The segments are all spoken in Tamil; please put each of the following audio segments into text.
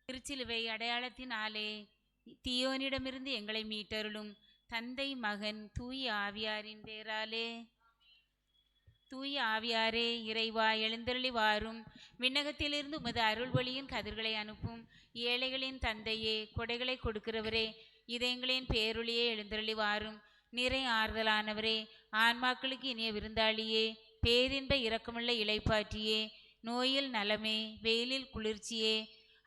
திருச்சிலுவை அடையாளத்தினாலே தீயோனிடமிருந்து எங்களை மீட்டருளும். தந்தை, மகன், தூய ஆவியாரின் பேராலே. தூய ஆவியாரே, இறைவா, எழுந்தருளி வாரும். விண்ணகத்திலிருந்து உமது அருள் ஒளியின் கதிர்களை அனுப்பும். ஏழைகளின் தந்தையே, கொடைகளை கொடுக்கிறவரே, இதயங்களின் பேரொளியே, எழுந்தருளி வாரும். நிறை ஆறுதலானவரே, ஆன்மாக்களுக்கு இனிய விருந்தாளியே, பேரின்ப இரக்கமுள்ள இளைப்பாற்றியே, நோயில் நலமே, வெயிலில் குளிர்ச்சியே,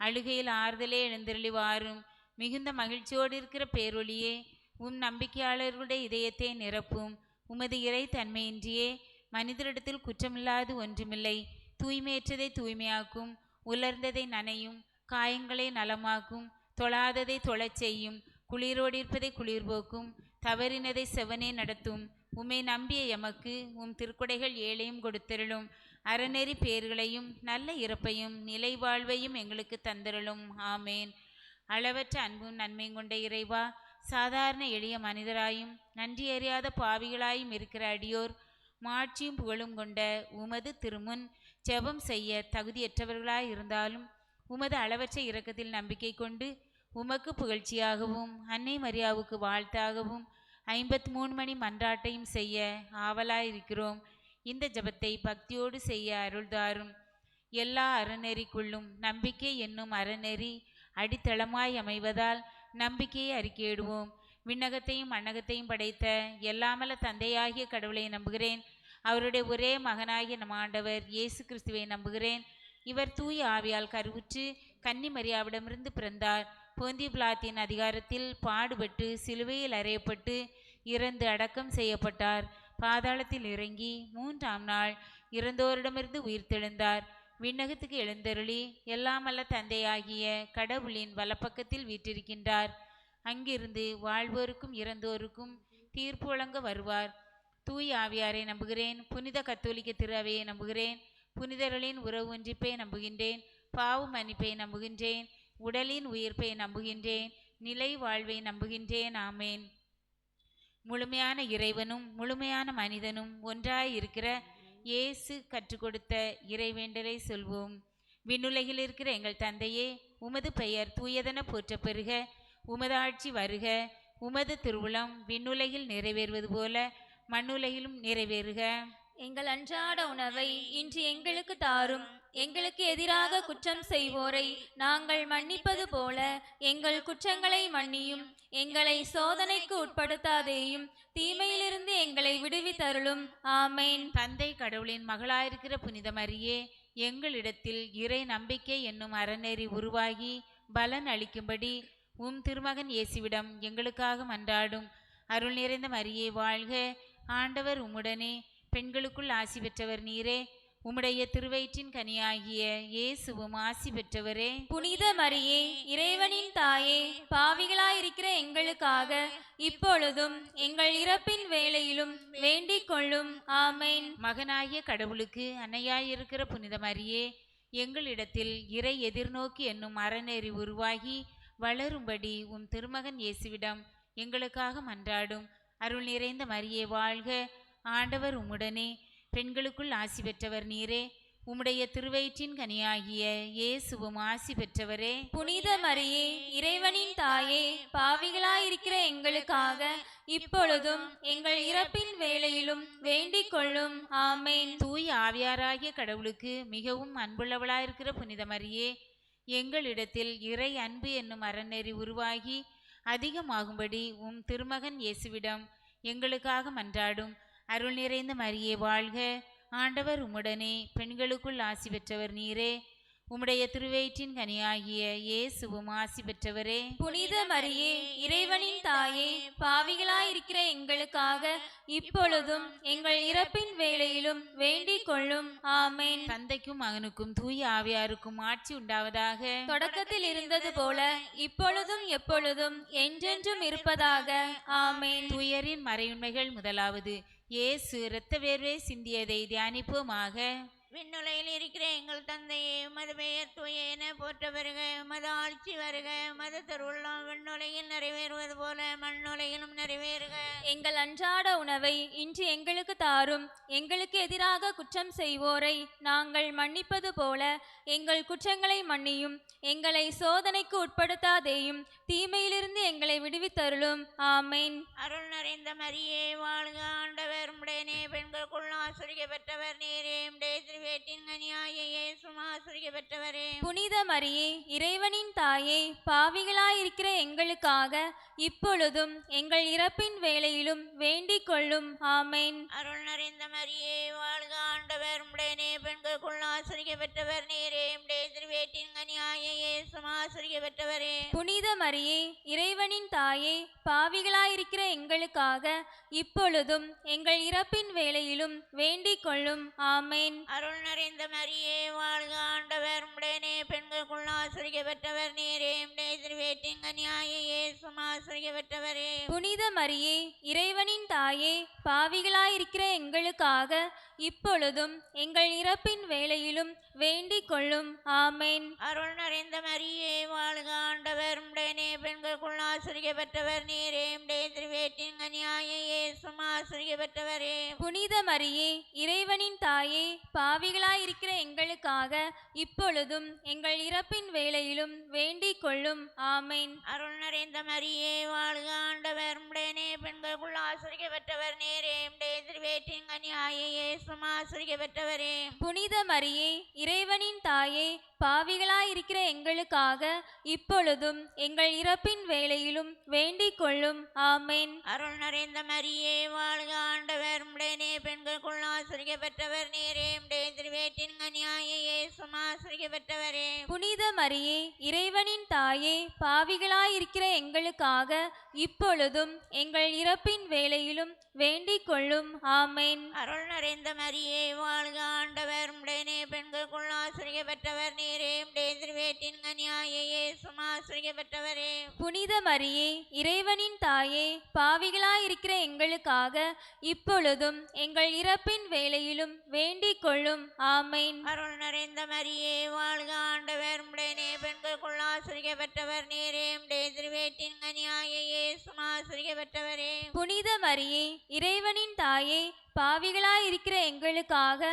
அழுகையில் ஆறுதலே, எழுந்தருளி வாரும். மிகுந்த மகிழ்ச்சியோடு இருக்கிற பேரொளியே, நம்பிக்கையாளர்களுடைய இதயத்தை நிரப்பும். உமது இறை தன்மையின்றியே மனிதரிடத்தில் குற்றமில்லாது ஒன்றுமில்லை. தூய்மையற்றதை தூய்மையாக்கும், உலர்ந்ததை நனையும், காயங்களை நலமாக்கும், தொழாததை தொழச் செய்யும், குளிரோடிருப்பதை குளிர்போக்கும், தவறினதை செவனே நடத்தும். உம்மை நம்பிய எமக்கு திருக்குடைகள் ஏழையும் கொடுத்தருளும். அறநெறி பேர்களையும் நல்ல இறப்பையும் நிலை வாழ்வையும் எங்களுக்கு தந்தருளும். ஆமேன். அளவற்ற அன்பும் நன்மையும் கொண்ட இறைவா, சாதாரண எளிய மனிதராயும் நன்றி அறியாத பாவிகளாயும் இருக்கிற அடியோர் மாட்சியும் புகழும் கொண்ட உமது திருமுன் ஜெபம் செய்ய தகுதியற்றவர்களாயிருந்தாலும் உமது அளவற்ற இரக்கத்தில் நம்பிக்கை கொண்டு உமக்கு புகழ்ச்சியாகவும் அன்னை மரியாவுக்கு வாழ்த்தாகவும் 53 மணி மன்றாட்டையும் செய்ய ஆவலாயிருக்கிறோம். இந்த ஜெபத்தை பக்தியோடு செய்ய அருள்தாரும். எல்லா அறநெறிக்குள்ளும் நம்பிக்கை என்னும் அறநெறி அடித்தளமாய் அமைவதால் நம்பிக்கையை அறிக்கையிடுவோம். விண்ணகத்தையும் மண்ணகத்தையும் படைத்த எல்லாமல்ல தந்தையாகிய கடவுளை நம்புகிறேன். அவருடைய ஒரே மகனாகிய நம் ஆண்டவர் இயேசு கிறிஸ்துவை நம்புகிறேன். இவர் தூய ஆவியால் கருவுற்று கன்னி மரியாவிடமிருந்து பிறந்தார். போந்திய பிலாத்தின் அதிகாரத்தில் பாடுபட்டு சிலுவையில் அறையப்பட்டு இறந்து அடக்கம் செய்யப்பட்டார். பாதாளத்தில் இறங்கி 3ஆம் நாள் இறந்தோரிடமிருந்து உயிர்த்தெழுந்தார். விண்ணகத்துக்கு எழுந்தருளி எல்லாமல்ல தந்தையாகிய கடவுளின் வலப்பக்கத்தில் வீற்றிருக்கின்றார். அங்கிருந்து வாழ்வோருக்கும் இறந்தோருக்கும் தீர்ப்பு வழங்க வருவார். தூய ஆவியாரை நம்புகிறேன். புனித கத்தோலிக்க திரு அவையை நம்புகிறேன். புனிதர்களின் உறவு ஒன்றிப்பை நம்புகின்றேன். பாவ மன்னிப்பை நம்புகின்றேன். உடலின் உயிர்ப்பை நம்புகின்றேன். நிலை வாழ்வை நம்புகின்றேன். ஆமேன். முழுமையான இறைவனும் முழுமையான மனிதனும் ஒன்றாயிருக்கிற இயேசு கற்றுக் கொடுத்த இறைவேண்டலை சொல்வோம். விண்ணுலகில் இருக்கிற எங்கள் தந்தையே, உமது பெயர் தூயதென போற்ற பெறுக. உமது ஆட்சி வருக. உமது திருவுளம் விண்ணுலகில் நிறைவேறுவது போல மண்ணுலகிலும் நிறைவேறுக. எங்கள் அன்றாட உணவை இன்று எங்களுக்கு தாரும். எங்களுக்கு எதிராக குற்றம் செய்வோரை நாங்கள் மன்னிப்பது போல எங்கள் குற்றங்களை மன்னியும். எங்களை சோதனைக்கு உட்படுத்தாதேயும், தீமையிலிருந்து எங்களை விடுவித்தருளும். ஆமேன். தந்தை கடவுளின் மகளாயிருக்கிற புனித மரியே, எங்களிடத்தில் இறை நம்பிக்கை என்னும் அறநெறி உருவாகி பலன் அளிக்கும்படி திருமகன் இயேசுவிடம் எங்களுக்காக மன்றாடும். அருள் நிறைந்த மரியே வாழ்க. ஆண்டவர் உம்முடனே, பெண்களுக்குள் ஆசி பெற்றவர் நீரே. உம்முடைய திருவயிற்றின் கனியாகிய இயேசுவும் ஆசி பெற்றவரே. புனித மரியே, இறைவனின் தாயே, பாவிகளாயிருக்கிற எங்களுக்காக இப்பொழுதும் எங்கள் இறப்பின் வேளையிலும் வேண்டிக் கொள்ளும். ஆமேன். மகனாகிய கடவுளுக்கு அன்னையாயிருக்கிற புனித மரியே, எங்களிடத்தில் இறை எதிர்நோக்கி என்னும் அறநெறி உருவாகி வளரும்படி திருமகன் இயேசுவிடம் எங்களுக்காக மன்றாடும். அருள் நிறைந்த மரியே வாழ்க. ஆண்டவர் உம்முடனே, பெண்களுக்குள் ஆசி பெற்றவர் நீரே. உம்முடைய திருவயிற்றின் கனியாகிய இயேசுவும் ஆசி பெற்றவரே. புனித மரியே, இறைவனின் தாயே, பாவிகளாயிருக்கிற எங்களுக்காக இப்பொழுதும் எங்கள் இறப்பின் வேளையிலும் வேண்டிக் கொள்ளும். ஆமேன். தூய ஆவியாராகிய கடவுளுக்கு மிகவும் அன்புள்ளவளாயிருக்கிற புனித மரியே, எங்களிடத்தில் இறை அன்பு என்னும் அறநெறி உருவாகி அதிகமாகும்படி திருமகன் இயேசுவிடம் எங்களுக்காக மன்றாடும். அருள் நிறைந்த மரியே வாழ்க. ஆண்டவர் உம்முடனே, பெண்களுக்குள் ஆசி பெற்றவர் நீரே. உம்முடைய திருவயிற்றின் கனியாகிய இயேசுவும் ஆசி பெற்றவரே. புனித மரியே, இறைவனின் தாயே, பாவிகளாயிருக்கிற எங்களுக்காக இப்பொழுதும் எங்கள் இறப்பின் வேளையிலும் வேண்டிக் கொள்ளும். ஆமேன். தந்தைக்கும் மகனுக்கும் தூய ஆவியாருக்கும் ஆட்சி உண்டாவதாக. தொடக்கத்தில் இருந்தது போல இப்பொழுதும் எப்பொழுதும் என்றென்றும் இருப்பதாக. ஆமேன். தூயரின் மறையுண்மைகள். முதலாவது, இயேசு இரத்த வேர்வை சிந்தியதை தியானிப்போமாக. விண்ணுலகில் இருக்கிற எங்கள் தந்தையே, உமது பெயர் தூய என போற்ற வருக. உமது ஆட்சி வருக. உமது திருவுள்ளம் விண்ணுலகில் நிறைவேறுவது போல மண்ணுலகிலும் நிறைவேறுக. எங்கள் அன்றாட உணவை இன்று எங்களுக்கு தாரும். எங்களுக்கு எதிராக குற்றம் செய்வோரை நாங்கள் மன்னிப்பது போல எங்கள் குற்றங்களை மன்னியும். எங்களை சோதனைக்கு உட்படுத்தாதேயும், தீமையிலிருந்து எங்களை விடுவித்தருளும். ஆமென். அருள் நிறைந்த மரியே, வாழ்க, ஆண்டவர் உம்முடனே, பெண்களுக்குள் ஆசீர்வதிக்கப்பட்டவர் நீரே. உம்முடைய திருவயிற்றின் கனியாகிய இயேசுவும் ஆசீர்வதிக்கப்பட்டவரே. புனித மரியே, இறைவனின் தாயே, பாவிகளாயிருக்கிற எங்களுக்காக இப்பொழுதும் எங்கள் இறப்பின் வேளையிலும் வேண்டிக் கொள்ளும். ஆமென். அருள் நிறைந்த மரியே, வாழ்க, ஆண்டவர் உம்முடனே, பெண்களுக்குள் ஆசீர்வதிக்கப்பட்டவர் நீரே. உம்முடைய திருவயிற்றின் கனியாகிய இயேசுவும் ஆசீர்வதிக்கப்பட்டவரே. புனித மரியே, இறைவனின் தாயே, பாவிகளாயிருக்கிற எங்களுக்காக இப்பொழுதும் எங்கள் இறப்பின் வேளையிலும் வேண்டிக் கொள்ளும். ஆமென். அருள் நிறைந்த மரியே, வாழ்க, ஆண்டவர் உம்முடனே, பெண்களுக்குள் ஆசீர்வதிக்கப்பட்டவர் நீரே. உம்முடைய திருவயிற்றின் கனியாகிய இயேசுவும் ஆசீர்வதிக்கப்பட்டவரே. புனித மரியே, இறைவனின் தாயே, பாவிகளாயிருக்கிற எங்களுக்காக இப்பொழுதும் எங்கள் இறப்பின் வேளையிலும் வேண்டிக் கொள்ளும். ஆமென். அருள் நிறைந்த மரியே, வாழ்க, ஆண்டவர் உம்முடனே, பெண்களுக்குள் ஆசீர்வதிக்கப்பட்டவர் நீரே. உம்முடைய திருவயிற்றின் கனியாகிய இயேசுவும் ஆசீர்வதிக்கப்பட்டவரே. புனித மரியே, இறைவனின் தாயே, பாவிகளாயிருக்கிற எங்களுக்காக இப்பொழுதும் எங்கள் இறப்பின் வேளையிலும் வேண்டிக் கொள்ளும். ஆமென். அருள் நிறைந்த மரியே, வாழ்க, ஆண்டவர் உம்முடனே, பெண்களுக்குள் ஆசீர்வதிக்கப்பட்டவர் நீரே. உம்முடைய திருவயிற்றின் கனியாகிய இயேசுவும் ஆசீர்வதிக்கப்பட்டவரே. புனித மரியே, இறைவனின் தாயே, பாவிகளாயிருக்கிற எங்களுக்காக இப்பொழுதும் எங்கள் இறப்பின் வேளையிலும் வேண்டிக் கொள்ளும். ஆமென். அருள் நிறைந்த மரியே, வாழ்க, ஆண்டவர் உம்முடனே, பெண்களுக்குள் ஆசீர்வதிக்கப்பட்டவர் நீரே. உம்முடைய திருவயிற்றின் கனியாகிய இயேசுவும் ஆசீர்வதிக்கப்பட்டவரே. புனித மரியே, இறைவனின் தாயே, பாவிகளாயிருக்கிற எங்களுக்காக இப்பொழுதும் எங்கள் இறப்பின் வேளையிலும் வேண்டிக் கொள்ளும். ஆமென். அருள் நிறைந்த மரியே, வாழ்க, ஆண்டவர் உம்முடனே, பெண்களுக்குள் ஆசீர்வதிக்கப்பட்டவர் நீரே. உம்முடைய திருவயிற்றின் கனியாகிய இயேசுவும் ஆசீர்வதிக்கப்பட்டவரே. புனித மரியே, இறைவனின் தாயே, பாவிகளாயிருக்கிற எங்களுக்காக இப்பொழுதும் எங்கள் இறப்பின் வேளையிலும் வேண்டிக் கொள்ளும். ஆமென். அருள் நிறைந்த மரியே, வாழ்க, ஆண்டவர் உம்முடனே, பெண்களுக்குள் ஆசீர்வதிக்கப்பட்டவர் நீரே. உம்முடைய திருவயிற்றின் கனியாகிய இயேசுவும் ஆசீர்வதிக்கப்பட்டவரே. புனித மரியே, இறைவனின் தாயே, பாவிகளாயிருக்கிற எங்களுக்காக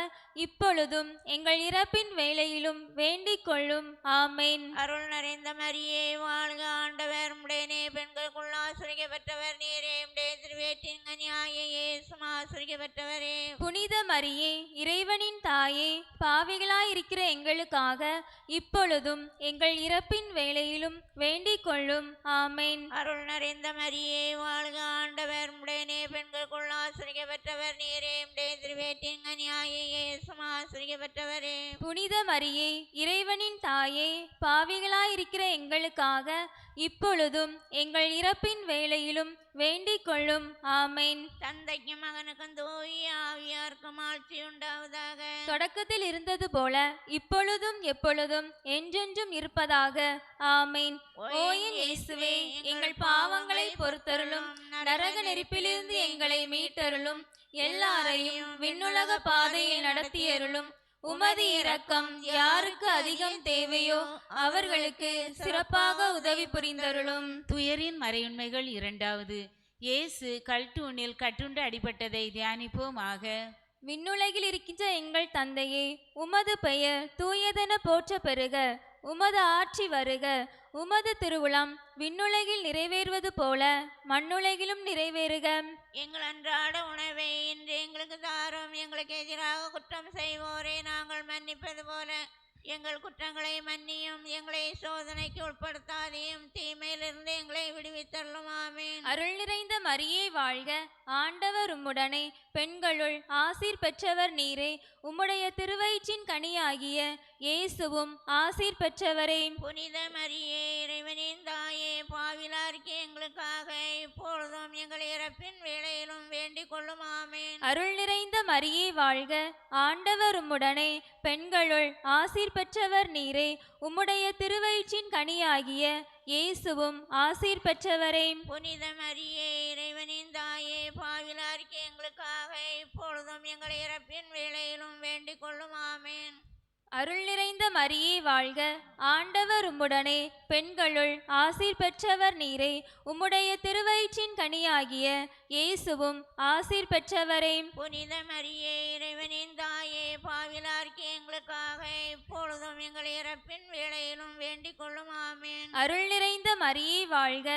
இப்பொழுதும் எங்கள் இறப்பின் வேளையிலும் வேண்டிக் கொள்ளும். ஆமென். அருள் நிறைந்த மரியே, வாழ்க, ஆண்டவர் உம்முடனே, பெண்களுக்குள் ஆசீர்வதிக்கப்பட்டவர் நீரே. உம்முடைய திருவயிற்றின் கனியாகிய இயேசுவும் ஆசீர்வதிக்கப்பட்டவரே. புனித மரியே, இறைவனின் தாயே, பாவிகளாயிருக்கிற எங்களுக்காக இப்பொழுதும் எங்கள் இறப்பின் வேளையிலும் வேண்டிக் கொள்ளும். ஆமென். அருள் நிறைந்த மரியே, வாழ்க, ஆண்டவர் உம்முடனே, பெண்களுக்குள் ஆசீர்வதிக்கப்பட்டவர் நீரே. உம்முடைய திருவயிற்றின் கனியாகிய இயேசுவும் ஆசீர்வதிக்கப்பட்டவரே. புனித மரியே, இறைவனின் தாயே, பாவிகளாயிருக்கிற எங்களுக்காக இப்பொழுதும் எங்கள் இறப்பின் வேளையிலும் வேண்டிக் கொள்ளும். ஆமென். தந்தைக்கும் மகனுக்கும் தூய ஆவியாருக்கும் ஆட்சி உண்டாவதாக. தொடக்கத்தில் இருந்தது போல இப்பொழுதும் எப்பொழுதும் என்றென்றும் இருப்பதாக. ஆமென். ஓ என் இயேசுவே, எங்கள் பாவங்களை பொறுத்தருளும். நரக நெருப்பிலிருந்து எங்களை மீட்டருளும். எல்லாரையும் விண்ணுலக பாதையில் நடத்தியருளும். உமது இரக்கம் யாருக்கு அதிகம் தேவையோ அவர்களுக்கு சிறப்பாக உதவி புரிந்தருளும். துயரின் மறையுண்மைகள் இரண்டாவது. இயேசு கல்தூணில் கட்டுண்டு அடிபட்டதை தியானிப்போமாக. விண்ணுலகில் இருக்கின்ற எங்கள் தந்தையே, உமது பெயர் தூயதென போற்ற பெறுக. உமது ஆட்சி வருக. உமது திருவுளம் விண்ணுலகில் நிறைவேறுவது போல மண்ணுலகிலும் நிறைவேறுக. எங்கள் அன்றாட உணவை இன்று எங்களுக்கு தாரும். எங்களுக்கு எதிராக குற்றம் செய்வோரை நாங்கள் மன்னிப்பது போல எங்கள் குற்றங்களை மன்னியும். எங்களை சோதனைக்கு உட்படுத்தாதையும், தீமையிலிருந்து எங்களை விடுவித்தருளும். ஆமென். அருள் நிறைந்த மரியே வாழ்க. ஆண்டவர் உம்முடனே, பெண்களுள் ஆசீர் பெற்றவர் நீரே. உம்முடைய திருவயிற்றின் கனியாகிய இயேசுவும் ஆசீர் பெற்றவரே. புனித மரியே, இறைவனின் தாயே, பாவிலாருக்கு எங்களுக்காக இப்பொழுதும் எங்கள் இறப்பின் வேளையிலும் வேண்டிக் கொள்ளும். ஆமென். அருள் நிறைந்த மரியே வாழ்க. ஆண்டவர் உம்முடனே, பெண்களுள் ஆசீர் பெற்றவர் நீரே. உம்முடைய திருவயிற்றின் கனியாகிய இயேசுவும் ஆசீர் பெற்றவரே. புனித மரியே, இறைவனின் தாயே, பாவிலாருக்கு எங்களுக்காக இப்பொழுதும் எங்கள் எங்களை இறப்பின் வேளையிலும் வேண்டிக் கொள்ளும் ஆமேன். அருள் நிறைந்த மரியே வாழ்க, ஆண்டவர் உம்முடனே, பெண்களுள் ஆசீர் பெற்றவர் நீரே. உம்முடைய திருவயிற்றின் கனியாகிய இயேசுவும் ஆசீர் பெற்றவரே. புனித மரியே, இறைவனின் தாயே, பாவிலார்க்கு எங்களுக்காக இப்பொழுதும் எங்கள் இறப்பின் வேளையிலும் வேண்டிக் கொள்ளும் ஆமேன். அருள் நிறைந்த மரியே வாழ்க,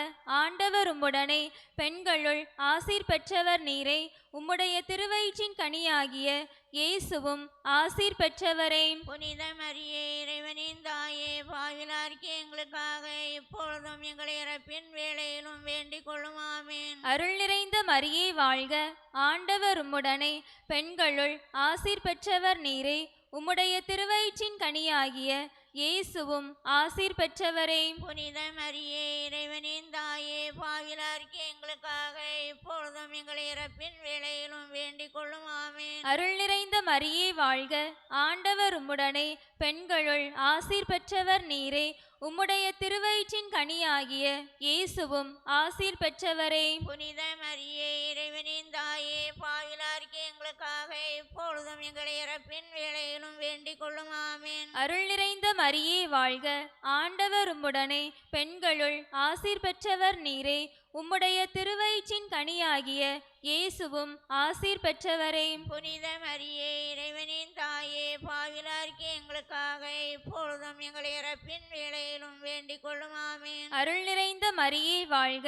ஆண்டவர் உம்முடனே, பெண்களுள் ஆசீர் பெற்றவர் நீரே. உம்முடைய திருவயிற்றின் கனியாகிய இயேசுவும் ஆசீர் பெற்றவரே. புனித மரியே, இறைவனின் தாயே, பாவிலார்க்கு எங்களுக்காக இப்பொழுதும் எங்கள் இறப்பின் வேளையிலும் வேண்டிக் கொள்ளும் ஆமேன். அருள் நிறைந்த மரியே வாழ்க, ஆண்டவர் உம்முடனே, பெண்களுள் ஆசீர் பெற்றவர் நீரே. உம்முடைய திருவயிற்றின் கனியாகிய இயேசுவும் ஆசீர் பெற்றவரே. புனித மரியே, இறைவனின் தாயே, பாவிலார்க்கு எங்களுக்காக இப்பொழுதும் எங்கள் இறப்பின் வேளையிலும் வேண்டிக் கொள்ளும் ஆமேன். அருள் நிறைந்த மரியே வாழ்க, ஆண்டவர் உம்முடனே, பெண்களுள் ஆசீர் பெற்றவர் நீரே. உம்முடைய திருவயிற்றின் கனியாகிய இயேசுவும் ஆசீர் பெற்றவரே. புனித மரியே, இறைவனின் தாயே, பாவிலார்க்கு எங்களுக்காக இப்பொழுதும் எங்கள் இறப்பின் வேளையிலும் வேண்டிக் கொள்ளும் ஆமேன். அருள் நிறைந்த மரியே வாழ்க, ஆண்டவர் உம்முடனே, பெண்களுள் ஆசீர் பெற்றவர் நீரே. உம்முடைய திருவயிற்றின் கனியாகிய இயேசுவும் ஆசீர் பெற்றவரே. புனித மரியே, இறைவனின் தாயே, பாவிலார்க்கு எங்களுக்காக இப்பொழுதும் எங்கள் இறப்பின் வேளையிலும் வேண்டிக் கொள்ளும் ஆமேன். அருள் நிறைந்த மரியே வாழ்க,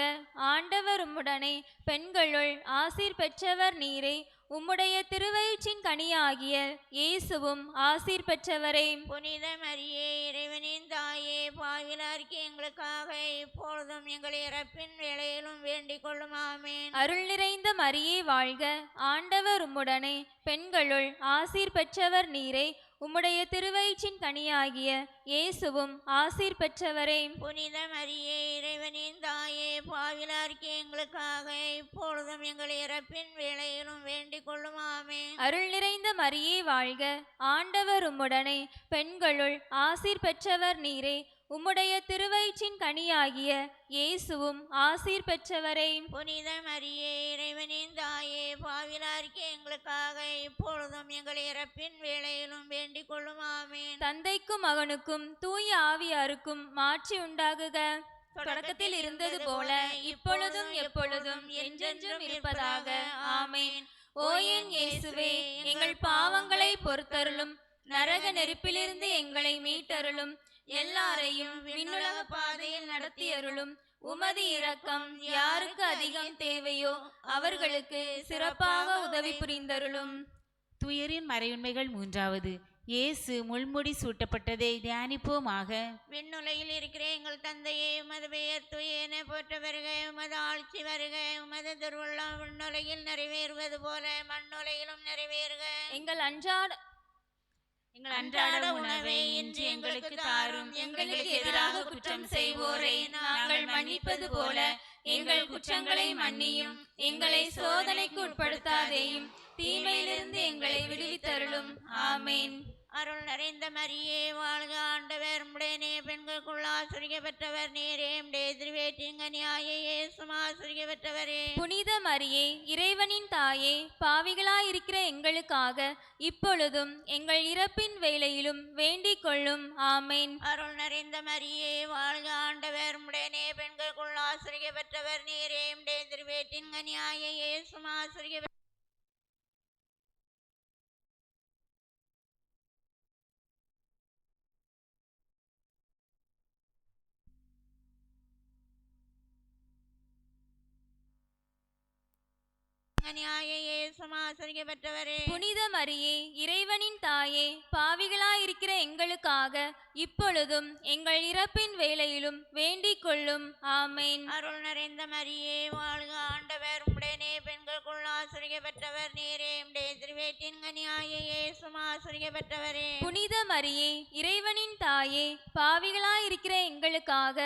ஆண்டவர் உம்முடனே, பெண்களுள் ஆசீர் பெற்றவர் நீரே. உம்முடைய திருவயிற்றின் கனியாகிய இயேசுவும் ஆசீர் பெற்றவரே. புனித மரியே, இறைவனின் தாயே, பாவிலார்க்கு எங்களுக்காக இப்பொழுதும் எங்கள் இறப்பின் வேளையிலும் வேண்டிக் கொள்ளும் ஆமேன். அருள் நிறைந்த மரியே வாழ்க, ஆண்டவர் உம்முடனே, பெண்களுள் ஆசீர் பெற்றவர் நீரே. உம்முடைய திருவயிற்றின் கனியாகிய இயேசுவும் ஆசீர் பெற்றவரே. புனித மரியே, இறைவனின் தாயே, பாவிலார்க்கு எங்களுக்காக இப்பொழுதும் எங்கள் இறப்பின் வேளையிலும் வேண்டிக் கொள்ளும் ஆமேன். அருள் நிறைந்த மரியே வாழ்க, ஆண்டவர் உம்முடனே, பெண்களுள் ஆசீர் பெற்றவர் நீரே. உம்முடைய திருவயிற்றின் கனியாகிய இயேசுவும் ஆசீர் பெற்றவரே. புனித மரியே, இறைவனின் தாயே, பாவிலார்க்கு எங்களுக்காக இப்பொழுதும் எங்கள் இறப்பின் வேளையிலும் வேண்டிக் கொள்ளும் ஆமேன். தந்தைக்கும் மகனுக்கும் தூய ஆவியாருக்கும் மாட்சி உண்டாகுக. தொடக்கத்தில் இருந்தது போல இப்பொழுதும் எப்பொழுதும் என்றென்றும் இருப்பதாக. ஆமேன். ஓ என் இயேசுவே, எங்கள் பாவங்களை பொறுத்தருளும். நரக நெருப்பிலிருந்து எங்களை மீட்டருளும். எல்லாரையும் விண்ணுலக பாதையில் நடத்தியருளும். உமது இரக்கம் யாருக்கு அதிகம் தேவையோ அவர்களுக்கு சிறப்பாக உதவி புரிந்தருளும். துயரின் மறையுண்மைகள் மூன்றாவது. இயேசு முள்முடி சூட்டப்பட்டதை தியானிப்போமாக. விண்ணுலகில் இருக்கிற எங்கள் தந்தையே, உமது பெயர் தூய என போற்ற வருக. உமது ஆட்சி வருக. உமது திருவுள்ளம் விண்ணுலகில் நிறைவேறுவது போல மண்ணுலகிலும் நிறைவேறுக. எங்கள் அன்றாட உணவை இன்று எங்களுக்கு தாரும். எங்களுக்கு எதிராக குற்றம் செய்வோரை நாங்கள் மன்னிப்பது போல எங்கள் குற்றங்களை மன்னியும். எங்களை சோதனைக்கு உட்படுத்தாதேயும், தீமையிலிருந்து எங்களை விடுவித்தருளும். ஆமேன். அருள் நிறைந்த மரியே வாழ்க, ஆண்டவர் உம்முடனே, பெண்களுக்குள் ஆசிரியப்பட்டவர் நீரே. உம்முடைய திருவயிற்றின் கனியாகிய இயேசுவும் ஆசிரியப்பட்டவரே. புனித மரியே, இறைவனின் தாயே, பாவிகளாயிருக்கிற எங்களுக்காக இப்பொழுதும் எங்கள் இறப்பின் வேளையிலும் வேண்டிக் கொள்ளும். ஆமேன். அருள் நிறைந்த மரியே வாழ்க, ஆண்டவர் உம்முடனே, பெண்களுக்குள் ஆசிரியப்பட்டவர் நீரே. உம்முடைய திருவயிற்றின் கனியாகிய இயேசுவும் ஆசிரியப்பட்டவரே. புனித மரியே, இறைவனின் தாயே, பாவிகளாயிருக்கிற எங்களுக்காக இப்பொழுதும் எங்கள் இறப்பின் வேளையிலும் வேண்டிக் கொள்ளும். ஆமேன். அருள் நிறைந்த மரியே வாழ்க, ஆண்டவர் உம்முடனே, பெண்களுக்குள் ஆசிரியப்பட்டவர் நீரே. உம்முடைய திருவயிற்றின் கனியாகிய இயேசுவும் ஆசிரியப்பட்டவரே. புனித மரியே, இறைவனின் தாயே, பாவிகளாயிருக்கிற எங்களுக்காக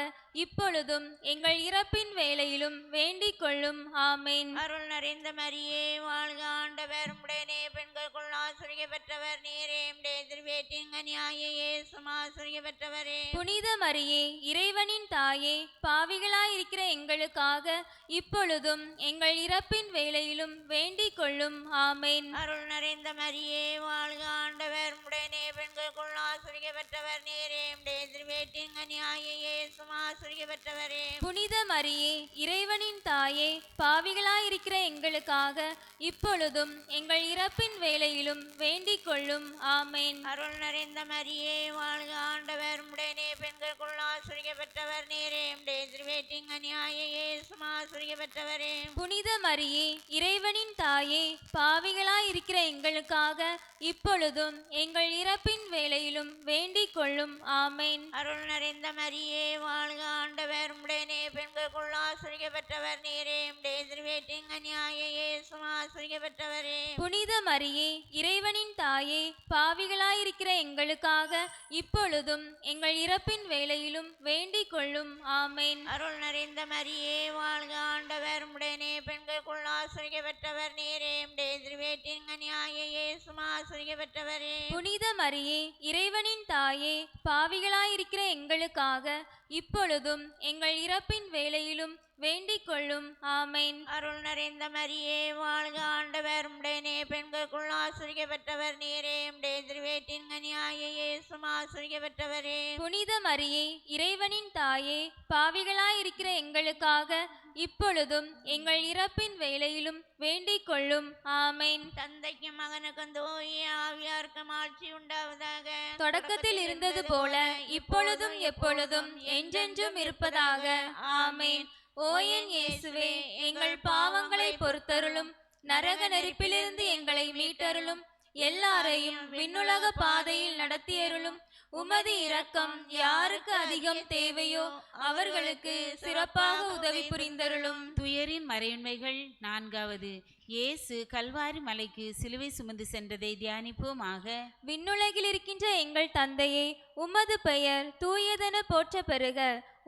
இப்பொழுதும் எங்கள் இறப்பின் வேளையிலும் வேண்டிக் கொள்ளும். ஆமேன். அருள் நிறைந்த மரியே வாழ்க, ஆண்டவர் உம்முடனே, பெண்களுக்குள் ஆசிரியப்பட்டவர் பெற்றவர் நீரே உம்முடைய திருவேற்றின் கனியாகிய இயேசுவும் ஆசீர்வதிக்கப்பட்டவரே. புனித மரியே இறைவனின் தாயே, பாவிகளாயிருக்கிற எங்களுக்காக இப்பொழுதும் எங்கள் இறப்பின் வேளையிலும் வேண்டிக் கொள்ளும். ஆமென். அருள் நிறைந்த மரியே வாழ்க, ஆண்டவர் உம்முடனே பெண்களுக்குள் ஆசீர்வதிக்கப்பட்டவர் நீரே உம்முடைய திருவேற்றின் கனியாகிய இயேசுவும் ஆசீர்வதிக்கப்பட்டவரே. புனித மரியே இறைவனின் தாயே, பாவிகளாயிருக்கிற எங்களுக்காக இப்பொழுதும் எங்கள் இறப்பின் வேளையிலும் வேண்டிக் கொள்ளும். ஆமென். அருள் நிறைந்த மரியே வாழ்க, ஆண்டவர் உம்முடனே பெண்களுக்குள் ஆசீர்வதிக்கப்பட்டவர் நீரே உம்முடைய திருவேற்றின் கனியாகிய இயேசுவும் ஆசீர்வதிக்கப்பட்டவரே. புனித மரியே இறைவனின் தாயே, பாவிகளாயிருக்கிற எங்களுக்காக இப்பொழுதும் எங்கள் இறப்பின் வேளையிலும் வேண்டிக் கொள்ளும். ஆமென். அருள் நிறைந்த மரியே வாழ்க, ஆண்டவர் உம்முடனே பெண்களுக்குள் ஆசீர்வதிக்கப்பட்டவர் நீரே உம்முடைய திருவேற்றின் கனியாகிய இயேசுவும் ஆசீர்வதிக்கப்பட்டவரே. புனித மரியே இறைவனின் தாயே, பாவிகளாயிருக்கிற எங்களுக்காக இப்பொழுதும் எங்கள் இறப்பின் வேளையிலும் வேண்டிக் கொள்ளும். ஆமென். அருள் நிறைந்த மரியே வாழ்க, ஆண்டவர் உம்முடனே பெண்களுக்குள் ஆசீர்வதிக்கப்பட்டவர் நீரே உம்முடைய திருவேற்றின் கனியாகிய இயேசுவும் ஆசீர்வதிக்கப்பட்டவரே. புனித மரியே இறைவனின் தாயே, பாவிகளாயிருக்கிற எங்களுக்காக இப்பொழுதும் எங்கள் இறப்பின் வேளையிலும் வேண்டிக் கொள்ளும். ஆமென். அருள் நிறைந்த மரியே வாழ்க, ஆண்டவர் உம்முடனே பெண்களுக்குள் ஆசீர்வதிக்கப்பட்டவர் நீரே உம்முடைய திருவேற்றின் கனியாகிய இயேசுவும் ஆசீர்வதிக்கப்பட்டவரே. புனித மரியே இறைவனின் தாயே, பாவிகளாயிருக்கிற எங்களுக்காக இப்பொழுதும் எங்கள் இறப்பின் வேளையிலும் வேண்டிக் கொள்ளும். ஆமென். தந்தைக்கும் மகனுக்கும் தூய ஆவியாருக்கும் ஆட்சி உண்டாவதாக. தொடக்கத்தில் இருந்தது போல இப்பொழுதும் எப்பொழுதும் என்றென்றும் இருப்பதாக. ஆமென். ஓ என் இயேசுவே, எங்கள் பாவங்களை பொறுத்தருளும், நரக நெருப்பிலிருந்து எங்களை மீட்டருளும், எல்லாரையும் விண்ணுலக பாதையில் நடத்தியருளும். உமது இரக்கம் யாருக்கு அதிகம் தேவையோ அவர்களுக்கு சிறப்பாக உதவி புரிந்தருளும். துயரின் மறையுண்மைகள். நான்காவது, இயேசு கல்வாரி மலைக்கு சிலுவை சுமந்து சென்றதை தியானிப்போமாக. விண்ணுலகில் இருக்கின்ற எங்கள் தந்தையே, உமது பெயர் தூயதென போற்ற பெறுக.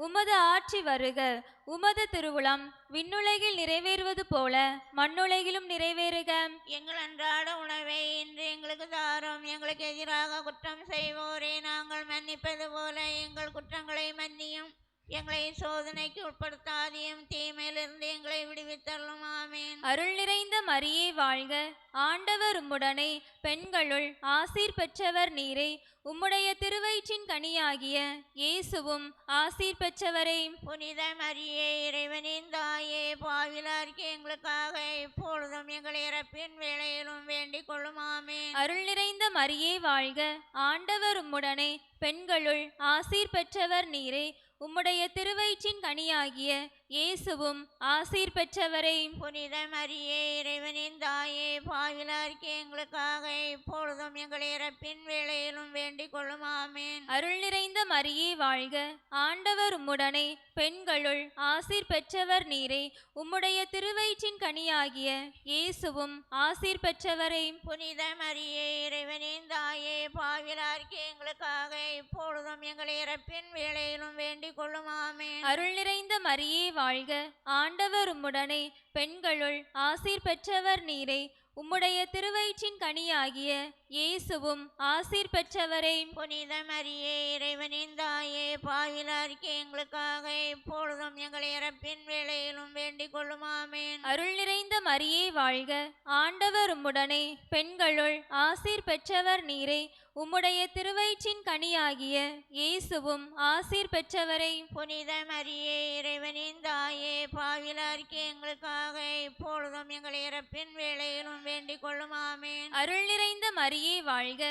உமது ஆட்சி வருக. உமது திருவுளம் விண்ணுலகில் நிறைவேறுவது போல மண்ணுலகிலும் நிறைவேறுக. எங்கள் அன்றாட உணவை இன்று எங்களுக்கு தாரும். எங்களுக்கு எதிராக குற்றம் செய்வோரே நாங்கள் மன்னிப்பது போல எங்கள் குற்றங்களை மன்னியும். எங்களை சோதனைக்கு உட்படுத்தாதையும், தீமையிலிருந்து எங்களை விடுவித்தள்ளும். ஆமென். அருள் நிறைந்த மரியே வாழ்க, ஆண்டவர் உம்முடனே, பெண்களுள் ஆசீர் பெற்றவர் நீரே. உம்முடைய திருவயிற்றின் கனியாகிய இயேசுவும் ஆசீர் பெற்றவரே. புனித மரியே இறைவனின் தாயே, பாவிலார்க்கு எங்களுக்காக இப்பொழுதும் எங்கள் இறப்பின் வேளையிலும் வேண்டிக் கொள்ளும். ஆமென். அருள் நிறைந்த மரியே வாழ்க, ஆண்டவர் உம்முடனே, பெண்களுள் ஆசீர் பெற்றவர் நீரே. உம்முடைய திருவயிற்றின் கனியாகிய இயேசுவும் ஆசீர் பெற்றவரே. புனித மரியே இறைவனின் தாயே, பாவிலார்க்கு எங்களுக்காக இப்பொழுதும் எங்கள் இறப்பின் வேளையிலும் வேண்டிக் கொள்ளும். ஆமென். அருள் நிறைந்த மரியே வாழ்க, ஆண்டவர் உம்முடனே, பெண்களுள் ஆசீர் பெற்றவர் நீரே. உம்முடைய திருவயிற்றின் கனியாகிய இயேசுவும் ஆசீர் பெற்றவரே. புனித மரியே இறைவனின் தாயே, பாவிலார்க்கு எங்களுக்காக இப்பொழுதும் எங்கள் இறப்பின் வேளையிலும் வேண்டிக் கொள்ளும். ஆமென். அருள் நிறைந்த மரியே வாழ்க, ஆண்டவர் உம்முடனே, பெண்களுள் ஆசீர் பெற்றவர் நீரே. உம்முடைய திருவயிற்றின் கனியாகிய இயேசுவும் ஆசீர் பெற்றவரே. புனித மரியே இறைவனின் தாயே, பாவிலார்க்கு எங்களுக்காக இப்பொழுதும் எங்கள் இறப்பின் வேளையிலும் வேண்டிக் கொள்ளும். ஆமென். அருள் நிறைந்த மரியே வாழ்க, ஆண்டவர் உம்முடனே, பெண்களுள் ஆசீர் பெற்றவர் நீரே. உம்முடைய திருவயிற்றின் கனியாகிய இயேசுவும் ஆசீர் பெற்றவரே. புனித மரியே இறைவனின் தாயே, பாவிலார்க்கு எங்களுக்காக இப்பொழுதும் எங்கள் இறப்பின் வேளையிலும் வேண்டிக் கொள்ளும். ஆமென். அருள் நிறைந்த மரியே வாழ்க,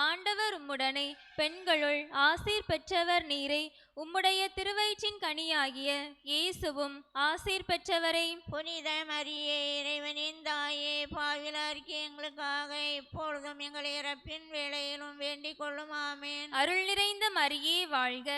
ஆண்டவர் உம்முடனே, பெண்களுள் ஆசீர் பெற்றவர் நீரே. உம்முடைய திருவயிற்றின் கனியாகிய இயேசுவும் ஆசீர் பெற்றவரே. புனித மரியே இறைவனின் தாயே, பாவிலார்க்கு எங்களுக்காக இப்பொழுதும் எங்கள் இறப்பின் வேளையிலும் வேண்டிக் கொள்ளும். ஆமென். அருள் நிறைந்த மரியே வாழ்க,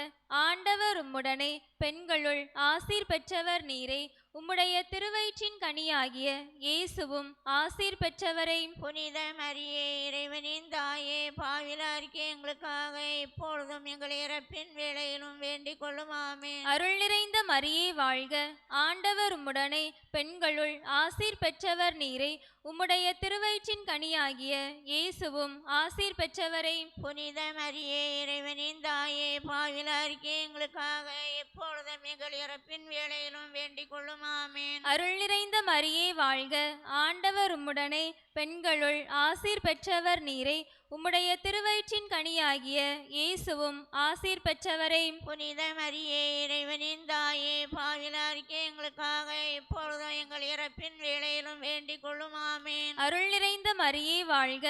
ஆண்டவர் உம்முடனே, பெண்களுள் ஆசீர் பெற்றவர் நீரே. உம்முடைய திருவயிற்றின் கனியாகிய இயேசுவும் ஆசீர் பெற்றவரே. புனித மரியே இறைவனின் தாயே, பாவிலார்க்கு எங்களுக்காக இப்பொழுதும் எங்கள் இறப்பின் வேளையிலும் வேண்டிக் கொள்ளும். ஆமென். அருள் நிறைந்த மரியே வாழ்க, ஆண்டவர் உம்முடனே, பெண்களுள் ஆசீர் பெற்றவர் நீரே. உம்முடைய திருவயிற்றின் கனியாகிய இயேசுவும் ஆசீர் பெற்றவரே. புனித மரியே, இறைவனின் தாயே, பாவிலாருக்கே எங்களுக்காக எப்பொழுதும் எங்கள் இறப்பின் வேளையிலும் வேண்டிக் கொள்ளும். ஆமேன். அருள் நிறைந்த மரியே வாழ்க, ஆண்டவர் உம்முடனே, பெண்களுள் ஆசீர் பெற்றவர் நீரே. உம்முடைய திருவயிற்றின் கனியாகிய இயேசுவும் ஆசீர் பெற்றவரே. புனித மரியே, இறைவனின் தாயே, பாவிலாருக்கே எங்களுக்காக எப்பொழுதும் எங்கள் இறப்பின் வேளையிலும் வேண்டிக் கொள்ளும். ஆமேன். அருள் நிறைந்த மரியே வாழ்க,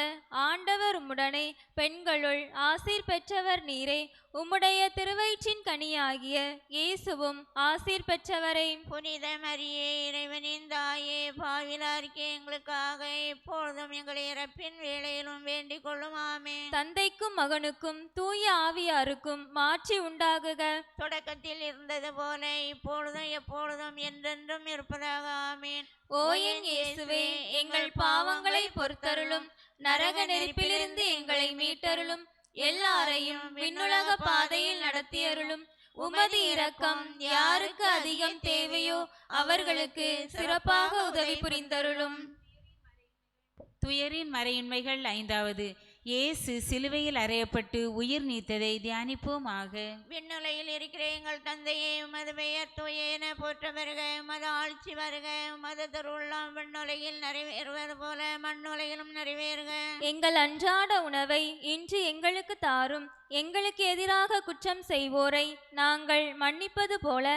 ஆண்டவர் உம்முடனே, பெண்களுள் ஆசீர் பெற்றவர் நீரே. உம்முடைய திருவயிற்றின் கனியாகிய இயேசுவும் ஆசீர் பெற்றவரே. புனித மரியே, இறைவனின் தாயே, பாவிலாருக்கே எங்களுக்காக எப்பொழுதும் எங்கள் இறப்பின் வேளையிலும் வேண்டிக் கொள்ளும். ஆமேன். தந்தைக்கும் மகனுக்கும் தூய ஆவியாருக்கும் மாட்சி உண்டாகுக. தொடக்கத்தில் இருந்தது போல இப்பொழுதும் எப்பொழுதும் என்றென்றும் இருப்பதாக. ஆமேன். ஓ என் இயேசுவே, எங்கள் பாவங்களை பொறுத்தருளும், நரக நெருப்பிலிருந்து எங்களை மீட்டருளும், எல்லாரையும் விண்ணுலக பாதையில் நடத்தியருளும். உமது இரக்கம் யாருக்கு அதிகம் தேவையோ அவர்களுக்கு சிறப்பாக உதவி புரிந்தருளும். துயரின் மறையுண்மைகள் 5வது. இயேசு சிலுவையில் அறையப்பட்டு உயிர் நீத்ததை தியானிப்போமாக. விண்ணுலகில் இருக்கிற எங்கள் தந்தையே, உமது பெயர் தூய என போற்ற வருக. உமது ஆட்சி வருக. உமது திருவுள்ளம் விண்ணுலகில் நிறைவேறுவது போல மண்ணுலகிலும் நிறைவேறுக. எங்கள் அன்றாட உணவை இன்று எங்களுக்கு தாரும். எங்களுக்கு எதிராக குற்றம் செய்வோரை நாங்கள் மன்னிப்பது போல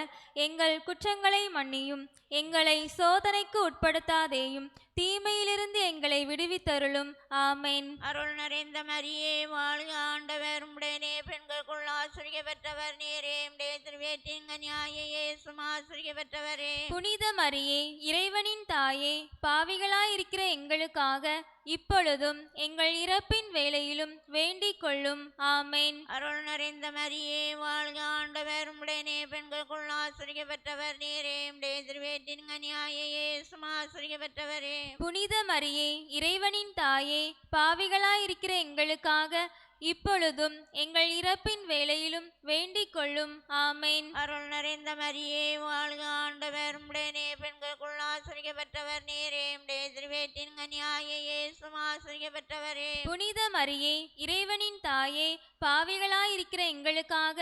எங்கள் குற்றங்களை மன்னியும். எங்களை சோதனைக்கு உட்படுத்தாதேயும், தீமையிலிருந்து எங்களை விடுவித்தருளும். ஆமேன். அருள் நிறைந்த மரியே வாழ்க, ஆண்டவர் உம்முடனே, பெண்களுக்குள் ஆசிரியப்பட்டவர் நீரே. உம்முடைய திருவயிற்றின் கனியாகிய இயேசுவும் ஆசிரியப்பட்டவரே. புனித மரியே, இறைவனின் தாயே, பாவிகளாயிருக்கிற எங்களுக்காக இப்பொழுதும் எங்கள் இறப்பின் வேளையிலும் வேண்டிக் கொள்ளும். ஆமேன். அருள் நிறைந்த மரியே வாழ்க, ஆண்டவர் உம்முடனே, பெண்களுக்குள் ஆசிரியப்பட்டவர் நீரே. உம்முடைய திருவயிற்றின் கனியாகிய இயேசுவும் ஆசிரியப்பட்டவரே. புனித மரியே, இறைவனின் தாயே, பாவிகளாயிருக்கிற எங்களுக்காக இப்பொழுதும் எங்கள் இறப்பின் வேளையிலும் வேண்டிக் கொள்ளும். ஆமேன். அருள் நிறைந்த மரியே வாழ்க, ஆண்டவர் உம்முடனே, பெண்களுக்குள் ஆசிரியப்பட்டவர் நீரே. உம்முடைய திருவயிற்றின் கனியாகிய இயேசுவும் ஆசிரியப்பட்டவரே. புனித மரியே, இறைவனின் தாயே, பாவிகளாயிருக்கிற எங்களுக்காக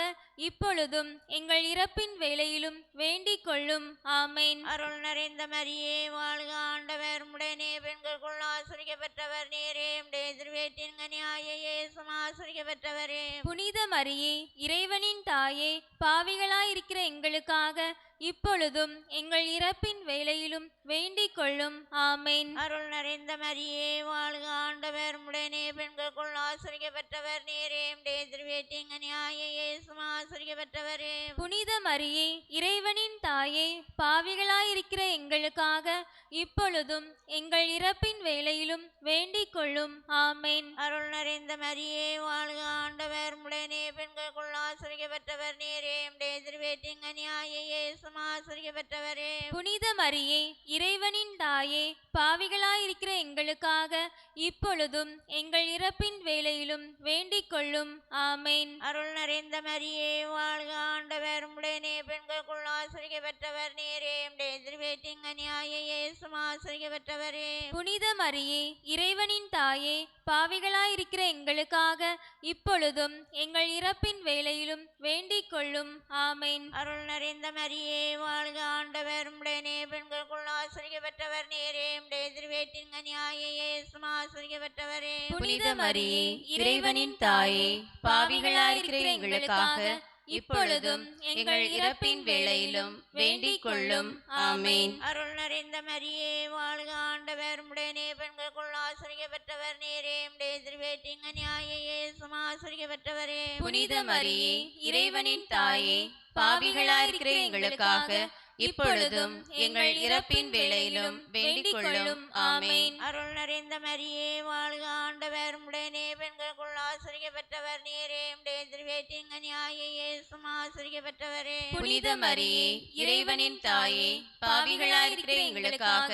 இப்பொழுதும் எங்கள் இறப்பின் வேளையிலும் வேண்டிக் கொள்ளும். ஆமேன். அருள் நிறைந்த மரியே வாழ்க, ஆண்டவர் உம்முடனே, பெண்களுக்குள் ஆசிரியப்பட்டவர் நீரே. உம்முடைய திருவயிற்றின் கனியாகிய இயேசுவும் ஆசிரியப்பட்டவரே. புனித மரியே, இறைவனின் தாயே, பாவிகளாயிருக்கிற எங்களுக்காக இப்பொழுதும் எங்கள் இறப்பின் வேளையிலும் வேண்டிக் கொள்ளும். ஆமேன். அருள் நிறைந்த மரியே வாழ்க, ஆண்டவர் உம்முடனே, பெண்களுக்குள் ஆசிரியப்பட்டவர் நீரே. உம்முடைய திருவயிற்றின் கனியாகிய இயேசுவும் ஆசிரியப்பட்டவரே. புனித மரியே, இறைவனின் தாயே, பாவிகளாயிருக்கிற எங்களுக்காக இப்பொழுதும் எங்கள் இறப்பின் வேளையிலும் வேண்டிக் கொள்ளும். ஆமேன். அருள் நிறைந்த மரியே வாழ்க, ஆண்டவர் உம்முடனே, பெண்களுக்குள் ஆசிரியப்பட்டவர் நீரே. உம்முடைய திருவயிற்றின் கனியாகிய இயேசுவும் ஆசிரியப்பட்டவரே. புனித மரியே, இறைவனின் தாயே, பாவிகளாயிருக்கிற எங்களுக்காக இப்பொழுதும் எங்கள் இறப்பின் வேளையிலும் வேண்டிக் கொள்ளும். ஆமேன். அருள் நிறைந்த மரியே வாழ்க, ஆண்டவர் உம்முடனே, பெண்களுக்குள் ஆசிரியப்பட்டவர் நீரே. உம்முடைய திருவயிற்றின் கனியாகிய இயேசுவும் ஆசிரியப்பட்டவரே. புனித மரியே, இறைவனின் தாயே, பாவிகளாயிருக்கிற எங்களுக்காக இப்பொழுதும் எங்கள் இறப்பின் வேளையிலும் வேண்டிக் கொள்ளும். ஆமேன். அருள் நிறைந்த மரியே வாழ்க, ஆண்டவர் உம்முடனே, பெண்களுக்குள் ஆசிரியப்பட்டவர் நீரே. உம்முடைய திருவயிற்றின் கனியாகிய இயேசுவும் ஆசிரியப்பட்டவரே. புனித மரியே, இறைவனின் தாயே, பாவிகளாயிருக்கிற எங்களுக்காக இப்பொழுதும் எங்கள் இறப்பின் வேளையிலும் வேண்டிக் கொள்ளும். ஆமேன். அருள் நிறைந்த மரியே வாழ்க, ஆண்டவர் உம்முடனே, பெண்களுக்குள் ஆசிரியப்பட்டவர் நீரே. உம்முடைய திருவயிற்றின் கனியாகிய இயேசுவும் ஆசிரியப்பட்டவரே. புனித மரியே, இறைவனின் தாயே, பாவிகளாயிருக்கிற எங்களுக்காக இப்பொழுதும் எங்கள் இறப்பின் வேளையிலும் வேண்டிக் கொள்ளும். ஆமேன். அருள் நிறைந்த மரியே வாழ்க, ஆண்டவர் உம்முடனே, பெண்களுக்குள் ஆசிரியப்பட்டவர் நீரே. உம்முடைய திருவயிற்றின் கனியாகிய இயேசுவும் ஆசிரியப்பட்டவரே. புனித மரியே, இறைவனின் தாயே, பாவிகளாயிருக்கிற எங்களுக்காக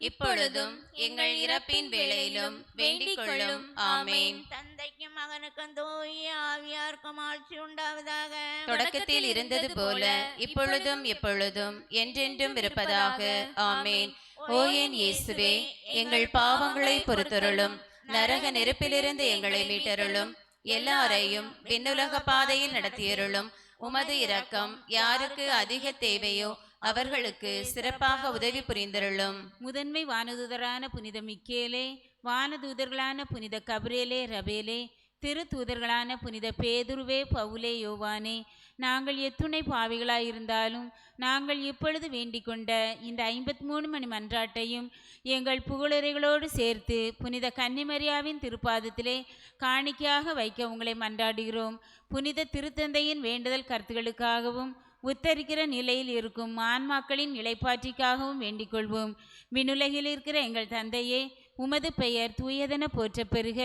இப்பொழுதும் எங்கள் இறப்பின் வேளையிலும் வேண்டிக் கொள்ளும். ஆமேன். தந்தைக்கும் மகனுக்கும் தூய ஆவியார்க்கும் ஆட்சி உண்டாவதாக. தொடக்கத்தில் இருந்தது போல இப்பொழுதும் எப்பொழுதும் என்றென்றும் இருப்பதாக. ஆமேன். ஓ என் இயேசுவே, எங்கள் பாவங்களை பொறுத்தருளும், நரக நெருப்பிலிருந்து எங்களை மீட்டருளும், எல்லாரையும் விண்ணுலக பாதையில் நடத்தியருளும். உமது இரக்கம் யாருக்கு அதிக தேவையோ அவர்களுக்கு சிறப்பாக உதவி புரிந்தருளும். முதன்மை வானதூதரான புனித மிக்கேலே, வானதூதர்களான புனித கபிரேலே, ரபேலே, திருத்தூதர்களான புனித பேதுருவே, பவுலே, யோவானே, நாங்கள் எத்துணை பாவிகளாயிருந்தாலும் நாங்கள் இப்பொழுது வேண்டிக் கொண்ட இந்த 53 மணி மன்றாட்டையும் எங்கள் புகழுரைகளோடு சேர்த்து புனித கன்னிமரியாவின் திருப்பாதத்திலே காணிக்கையாக வைக்க உங்களை மன்றாடுகிறோம். புனித திருத்தந்தையின் வேண்டுதல் கருத்துக்களுக்காகவும் உத்தரிக்கிற நிலையில் இருக்கும் ஆன்மாக்களின் நிலைப்பாற்றிக்காகவும் வேண்டிக் கொள்வோம். விண்ணுலகில் இருக்கிற எங்கள் தந்தையே, உமது பெயர் தூயதென போற்ற பெறுக,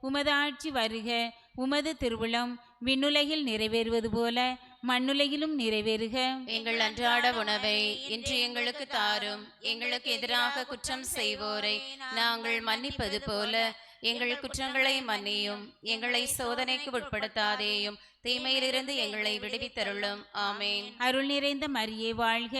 உமது ஆட்சி வருக, உமது திருவுளம் விண்ணுலகில் நிறைவேறுவது போல மண்ணுலகிலும் நிறைவேறுக. எங்கள் அன்றாட உணவை இன்று எங்களுக்கு தாரும். எங்களுக்கு எதிராக குற்றம் செய்வோரை நாங்கள் மன்னிப்பது போல எங்கள் குற்றங்களை மன்னியும். எங்களை சோதனைக்கு உட்படுத்தாதேயும், தீமையிலிருந்து எங்களை விடுவித்தருளும். ஆமேன். அருள் நிறைந்த மரியே வாழ்க,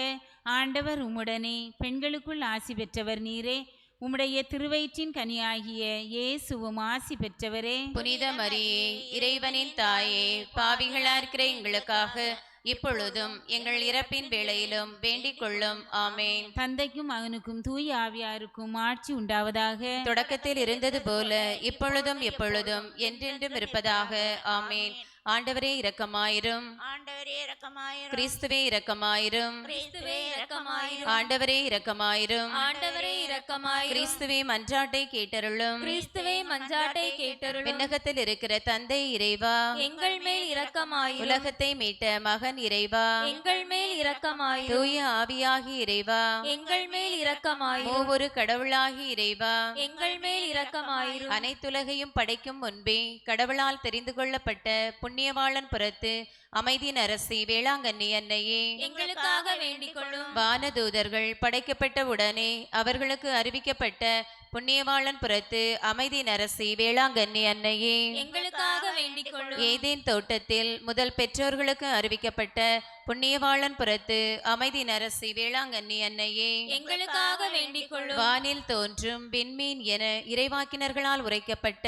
ஆண்டவர் உம்முடனே, பெண்களுக்குள் ஆசி பெற்றவர் நீரே, உம்முடைய திருவயிற்றின் கனியாகிய இயேசுவும் ஆசி பெற்றவரே. புனித மரியே, இறைவனின் தாயே, பாவிகளா இருக்கிற எங்களுக்காக இப்பொழுதும் எங்கள் இறப்பின் வேளையிலும் வேண்டிக் கொள்ளும். ஆமேன். தந்தைக்கும் மகனுக்கும் தூய ஆவியாருக்கும் ஆட்சி உண்டாவதாக. தொடக்கத்தில் இருந்தது போல இப்பொழுதும் எப்பொழுதும் என்றென்றும் இருப்பதாக. ஆமேன். ஆண்டவரே இரக்கமாயிரும். ஆண்டவரே இரக்கமாயிரும். கிறிஸ்துவே இரக்கமாயிரும். கிறிஸ்துவே இரக்கமாயிரும். ஆண்டவரே இரக்கமாயிரும். ஆண்டவரே இரக்கமாயிரும். கிறிஸ்துவே மன்றாட்டை கேட்டருளும். கிறிஸ்துவே மஞ்சாட்டை கேட்டருளும். விண்ணகத்தில் இருக்கிற தந்தை இறைவா, எங்கள் மேல் இரக்கமாயிரும். உலகத்தை மீட்ட மகன் இறைவா, எங்கள் மேல் இரக்கமாயிரும். தூய ஆவியாகி இறைவா, எங்கள் மேல் இரக்கமாயிரும். மூவொரு கடவுளாகி இறைவா, எங்கள் மேல் இரக்கமாயிரும். அனைத்துலகையும் படைக்கும் முன்பே கடவுளால் தெரிந்து கொள்ளப்பட்ட புண்ணியவாளன் புறத்து அமைதியின் அரசி வேளாங்கண்ணி அன்னையே, எங்களுக்காக வேண்டிக் கொள்ளும். வானதூதர்கள் படைக்கப்பட்ட உடனே அவர்களுக்கு அறிவிக்கப்பட்ட புண்ணியவாளன் புறத்து அமைதியின் அரசி வேளாங்கண்ணி அன்னையே, எங்களுக்காக வேண்டிக் கொள்ளும். ஏதேன் தோட்டத்தில் முதல் பெற்றோர்களுக்கு அறிவிக்கப்பட்ட புண்ணியவாளன் புறத்து அமைதியின் அரசி வேளாங்கண்ணி அன்னையே, எங்களுக்காக வேண்டிக் கொள்ளும். வானில் தோன்றும் விண்மீன் என இறைவாக்கினர்களால் உரைக்கப்பட்ட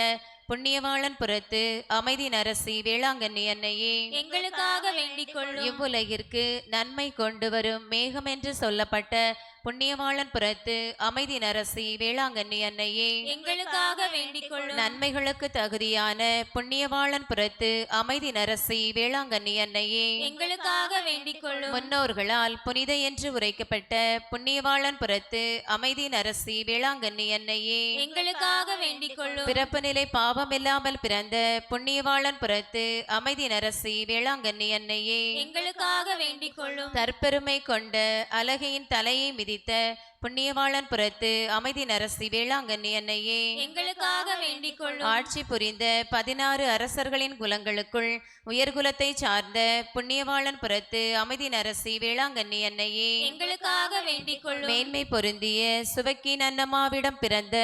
புண்ணியவாளன் புறத்து அமைதியின் அரசி வேளாங்கண்ணி அன்னையே, எங்களுக்காக வேண்டிக் கொள்ளும். இவ்வுலகிற்கு நன்மை கொண்டு வரும் மேகம் என்று சொல்லப்பட்ட புண்ணியவாளன் புறத்து அமைதியின் அரசி வேளாங்கண்ணி அன்னையே, எங்களுக்காக வேண்டிக் கொள்ளும். நன்மைகளுக்கு தகுதியான புண்ணியவாளன் புறத்து அமைதியின் அரசி வேளாங்கண்ணி அன்னையே, எங்களுக்காக வேண்டிக் கொள்ளும். முன்னோர்களால் புனித என்று உரைக்கப்பட்ட புண்ணியவாளன் புறத்து அமைதியின் அரசி வேளாங்கண்ணி அன்னையே, எங்களுக்காக வேண்டிக் கொள்ளும். பிறப்பு நிலை பாவமில்லாமல் பிறந்த புண்ணியவாளன் புறத்து அமைதியின் அரசி வேளாங்கண்ணி அன்னையே, எங்களுக்காக வேண்டிக் கொள்ளும். தற்பெருமை கொண்ட அலகையின் தலையை மிதித்த புண்ணியவாளன் புறத்து அமைதியின் அரசி வேளாங்கண்ணி அன்னையே, எங்களுக்காக வேண்டிக் கொள்ளும். ஆட்சி புரிந்த 16 அரசர்களின் குலங்களுக்குள் உயர்குலத்தை சார்ந்த புண்ணியவாளன் புறத்து அமைதியின் அரசி வேளாங்கண்ணி அன்னையே, எங்களுக்காக வேண்டிக் கொள்ளும். மேன்மை பொருந்திய சுவக்கின் அன்னமாவிடம் பிறந்த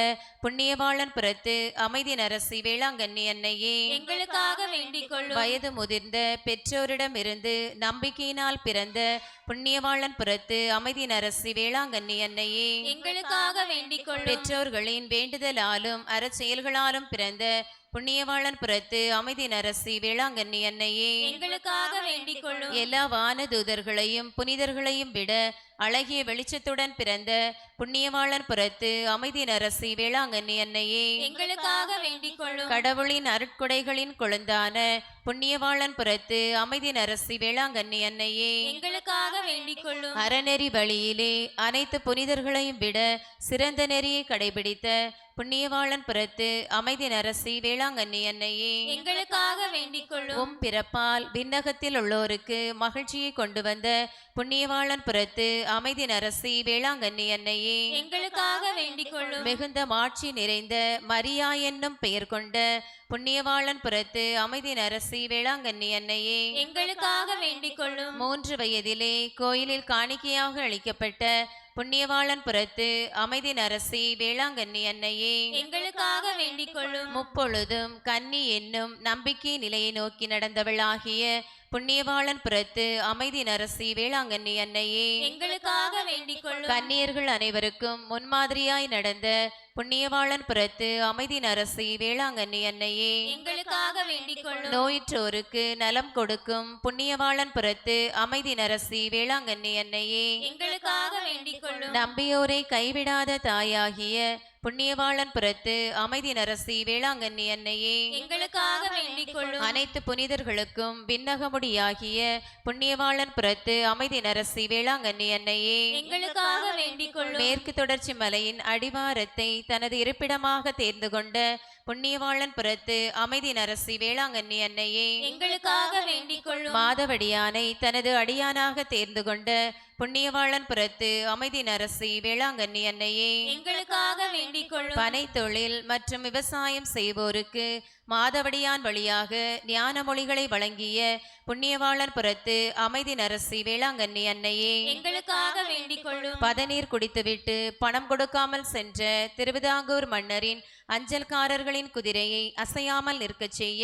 புண்ணியவாளன் புறத்து அமைதியின் அரசி வேளாங்கண்ணி அன்னையே, எங்களுக்காக வேண்டிக் கொள்ளும். வயது முதிர்ந்த பெற்றோரிடமிருந்து நம்பிக்கையினால் பிறந்த புண்ணியவாளன் புறத்து அமைதியின் அரசி வேளாங்கண்ணி அன்னையே, எங்களுக்காக வேண்டிக் கொள்ளும். பெற்றோர்களின் வேண்டுதலாலும் அறச்செயல்களாலும் பிறந்த புண்ணியவாளன் புறத்து அமைதியின் அரசி வேளாங்கண்ணி அன்னையே, எங்களுக்காக வேண்டிக் கொள்ளும். எல்லா வானதூதர்களையும் புனிதர்களையும் விட அழகிய வெளிச்சத்துடன் பிறந்த புண்ணியவாளன் புறத்து அமைதியின் அரசி வேளாங்கண்ணி அன்னையே, எங்களுக்காக வேண்டிக் கொள்ளும். கடவுளின் அருட்கொடைகளின் கொழுந்தான புண்ணியவாளன் புறத்து அமைதியின் அரசி வேளாங்கண்ணி அன்னையே, எங்களுக்காக வேண்டிக் கொள்ளும். அறநெறி வழியிலே அனைத்து புனிதர்களையும் விட சிறந்த நெறியை கடைபிடித்த புண்ணியவாளன் புறத்து அமைதியின் அரசி வேளாங்கண்ணி அன்னையே, எங்களுக்காக வேண்டிக் கொள்ளும். உம் பிறப்பால் விண்ணகத்தில் உள்ளோருக்கு மகிழ்ச்சியை கொண்டு வந்த புண்ணியவாளன் புறத்து அமைதியின் அரசி வேளாங்கண்ணி அன்னையே, எங்களுக்காக வேண்டிக் கொள்ளும். மிகுந்த மாட்சி நிறைந்த மரியா என்னும் பெயர் கொண்ட புண்ணியவாளன் புறத்து அமைதியின் அரசி வேளாங்கண்ணி அன்னையே, எங்களுக்காக வேண்டிக் கொள்ளும். 3 வயதிலே கோயிலில் காணிக்கையாக அளிக்கப்பட்ட புண்ணியவாளன் புறத்து அமைதி நரசி வேளாங்கண்ணி அன்னையே எங்களுக்காக வேண்டிக் கொள்ளும். முப்பொழுதும் கன்னி என்னும் நம்பிக்கை நிலையை நோக்கி நடந்தவளாகிய புண்ணியவாளன் புறத்து அமைதி நரசி வேளாங்கண்ணி அன்னையே எங்களுக்காக வேண்டிக் கொள்ளும். கன்னியர்கள் அனைவருக்கும் முன்மாதிரியாய் நடந்த புண்ணியவாளன் புறத்து அமைதி நரசி வேளாங்கண்ணி அன்னையே எங்களுக்காக வேண்டிக் கொள்ளும். நோயுற்றோருக்கு நலம் கொடுக்கும் புண்ணியவாளன் புறத்து அமைதி நரசி வேளாங்கண்ணி அன்னையே எங்களுக்காக வேண்டிக் கொள்ளும். நம்பியோரை கைவிடாத தாயாகிய புண்ணியவாளன் புறத்து அமைதி நரசி வேளாங்கண்ணி அன்னையே எங்களுக்காக வேண்டிக் கொள்ளும். அனைத்து புனிதர்களுக்கும் விண்ணகமுடியாகிய புண்ணியவாளன் புறத்து அமைதி நரசி வேளாங்கண்ணி அன்னையே எங்களுக்காக வேண்டிக் கொள்ளும். மேற்கு தொடர்ச்சி மலையின் அடிவாரத்தை தனது இருப்பிடமாக தேர்ந்து கொண்ட புண்ணியவாளன் புறத்து அமைதி நரசி வேளாங்கண்ணி அன்னையே எங்களுக்காக வேண்டிக் கொள்ளும். மாதவடியானை தனது அடியானாக தேர்ந்து கொண்ட புண்ணியவாளன் புறத்து அமைதி நரசி வேளாங்கண்ணி அன்னையே எங்களுக்காக வேண்டிக் கொள்ளும். பனை தொழில் மற்றும் விவசாயம் செய்வோருக்கு மாதவடியான் வழியாக ஞான மொழிகளை வழங்கிய புண்ணியவாளன் புறத்து அமைதி நரசி வேளாங்கண்ணி அன்னையே எங்களுக்காக வேண்டிக் கொள்ளும். பதநீர் குடித்துவிட்டு பணம் கொடுக்காமல் சென்ற திருவிதாங்கூர் மன்னரின் அஞ்சல்காரர்களின் குதிரையை அசையாமல் நிற்கச் செய்ய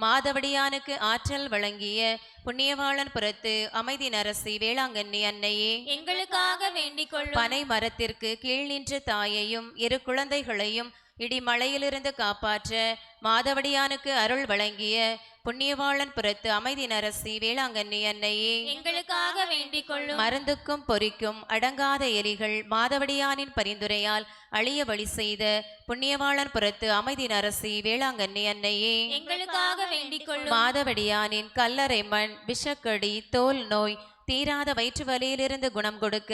மாதவடியானுக்கு ஆற்றல் வழங்கிய புண்ணியவாளன் புறத்து அமைதி நரசி வேளாங்கண்ணி அன்னையே எங்களுக்காக வேண்டிக் கொள்ளும். பனை மரத்திற்கு கீழ் நின்ற தாயையும் இரு குழந்தைகளையும் இடி மழையிலிருந்து காப்பாற்ற மாதவடியானுக்கு அருள் வழங்கிய புண்ணியவாளன் புறத்து அமைதி நரசி வேளாங்கண்ணி அன்னையே எங்களுக்காக வேண்டிக் கொள்ளும். மருந்துக்கும் பொறிக்கும் அடங்காத எலிகள் மாதவடியானின் பரிந்துரையால் அழிய வழி செய்த புண்ணியவாளன் புறத்து அமைதி நரசி வேளாங்கண்ணி அன்னையே எங்களுக்காக வேண்டிக் கொள்ளும். மாதவடியானின் கல்லறை மண் விஷக்கடி தோல் நோய் தீராத வயிற்று வலியிலிருந்து குணம் கொடுக்க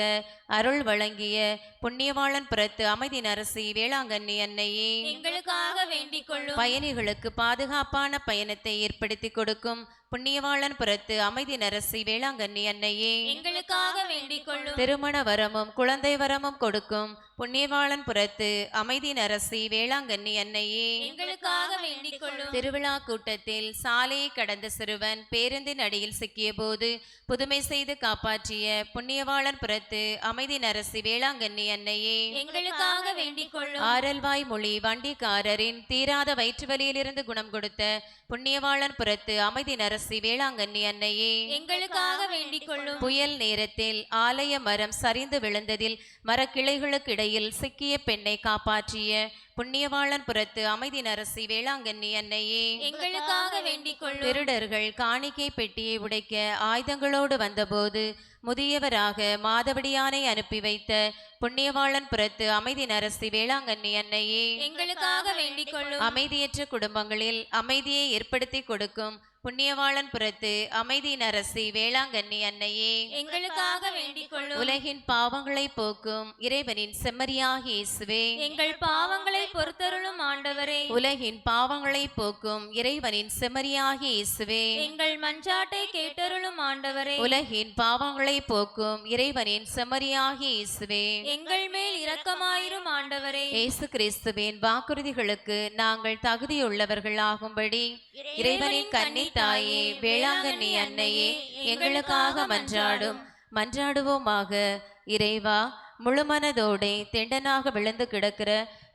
அருள் வழங்கிய புண்ணியவாளன் புறத்து அமைதி நரசி வேளாங்கண்ணி அன்னையே எங்களுக்காக வேண்டிக் கொள்ளும். பயணிகளுக்கு பாதுகாப்பான பயணத்தை ஏற்படுத்தி கொடுக்கும் புண்ணியவாளன் புறத்து அமைதி நரசி வேளாங்கண்ணி அன்னையே எங்களுக்காக வேண்டிக் கொள்ளும். திருமண வரமும் குழந்தை வரமும் கொடுக்கும் புண்ணியவாளன் புறத்து அமைதி நரசி வேளாங்கண்ணி அன்னையே எங்களுக்காக வேண்டிக் கொள்ளும். திருவிழா கூட்டத்தில் சாலையை கடந்த சிறுவன் பேருந்தின் அடியில் சிக்கிய போது புதுமை செய்து காப்பாற்றிய புண்ணியவாளன் புறத்து அமைதி நரசி வேளாங்கண்ணி அன்னையே எங்களுக்காக வேண்டிக் கொள்ளும். ஆரல்வாய் மொழி வண்டிக்காரரின் தீராத வயிற்று வலியிலிருந்து குணம் கொடுத்த புண்ணியவாளன் புறத்து அமைதி நரசி வேளாங்கண்ணி அன்னையே எங்களுக்காக வேண்டிக் கொள்ளும். புயல் நேரத்தில் ஆலய மரம் சரிந்து விழுந்ததில் மரக்கிளைகளுக்கு இடையில் சிக்கிய பெண்ணை காப்பாற்றிய புண்ணியவாளன் புறத்து அமைதி நரசி வேளாங்கண்ணி அன்னையே எங்களுக்காக வேண்டிக் கொள்ளும். திருடர்கள் காணிக்கை பெட்டியை உடைக்க ஆயுதங்களோடு வந்தபோது முதியவராக மாதவடியானை அனுப்பி வைத்த புண்ணியவாளன் புறத்து அமைதி நரசி வேளாங்கண்ணி அன்னையே எங்களுக்காக வேண்டிக் கொள்ளும். அமைதியற்ற குடும்பங்களில் அமைதியை ஏற்படுத்தி கொடுக்கும் புண்ணியவாளன் புறத்து அமைதி நரசி வேளாங்கண்ணி அன்னையே எங்களுக்காக வேண்டிக் கொள்ளும். உலகின் பாவங்களை போக்கும் இறைவனின் செம்மறியாகிய இயேசுவே எங்கள் பாவங்களை பொறுத்தருளும் ஆண்டவரே. உலகின் பாவங்களை போக்கும் இறைவனின் செம்மறியாகிய இயேசுவே எங்கள் மன்றாட்டை கேட்டருளும் ஆண்டவரே. உலகின் பாவங்களை போக்கும் இறைவனின் செம்மறியாகிய இயேசுவே எங்கள் மேல் இரக்கமாயிரும் ஆண்டவரே. இயேசு கிறிஸ்துவின் வாக்குறுதிகளுக்கு நாங்கள் தகுதியுள்ளவர்கள் ஆகும்படி இறைவனின் கன்னி தாயே வேளாங்கண்ணி அன்னையே எங்களுக்காக மன்றாடுவோமாக. இறைவா, முழுமனதோடே தெண்டனாக விழுந்து கிடக்கிற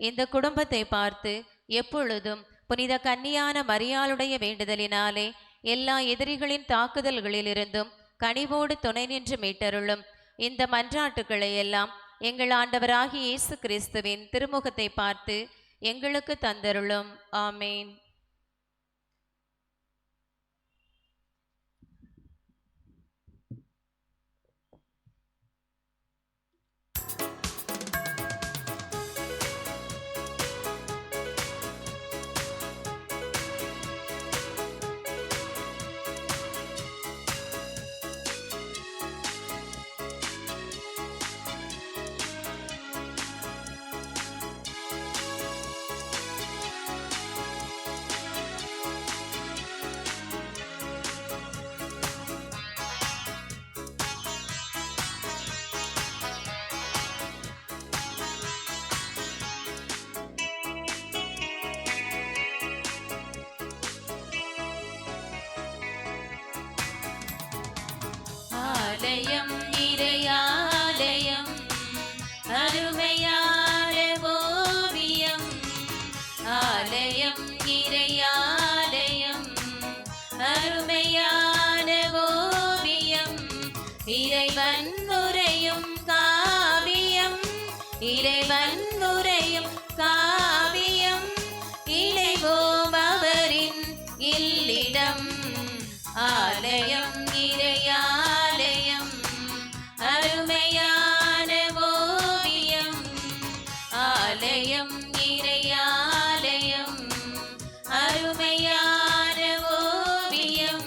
இந்த குடும்பத்தை பார்த்து எப்பொழுதும் புனித கன்னியான மரியாளுடைய வேண்டுதலினாலே எல்லா எதிரிகளின் தாக்குதல்களிலிருந்தும் கனிவோடு துணை நின்று மீட்டருளும். இந்த மன்றாட்டுக்களை எல்லாம் எங்கள் ஆண்டவராகிய இயேசு கிறிஸ்துவின் திருமுகத்தை பார்த்து எங்களுக்கு தந்தருளும். ஆமேன். ஆலயம் இறையாலயம் ஆலயம் இறையாலயம் அருமையான ஓவியம்.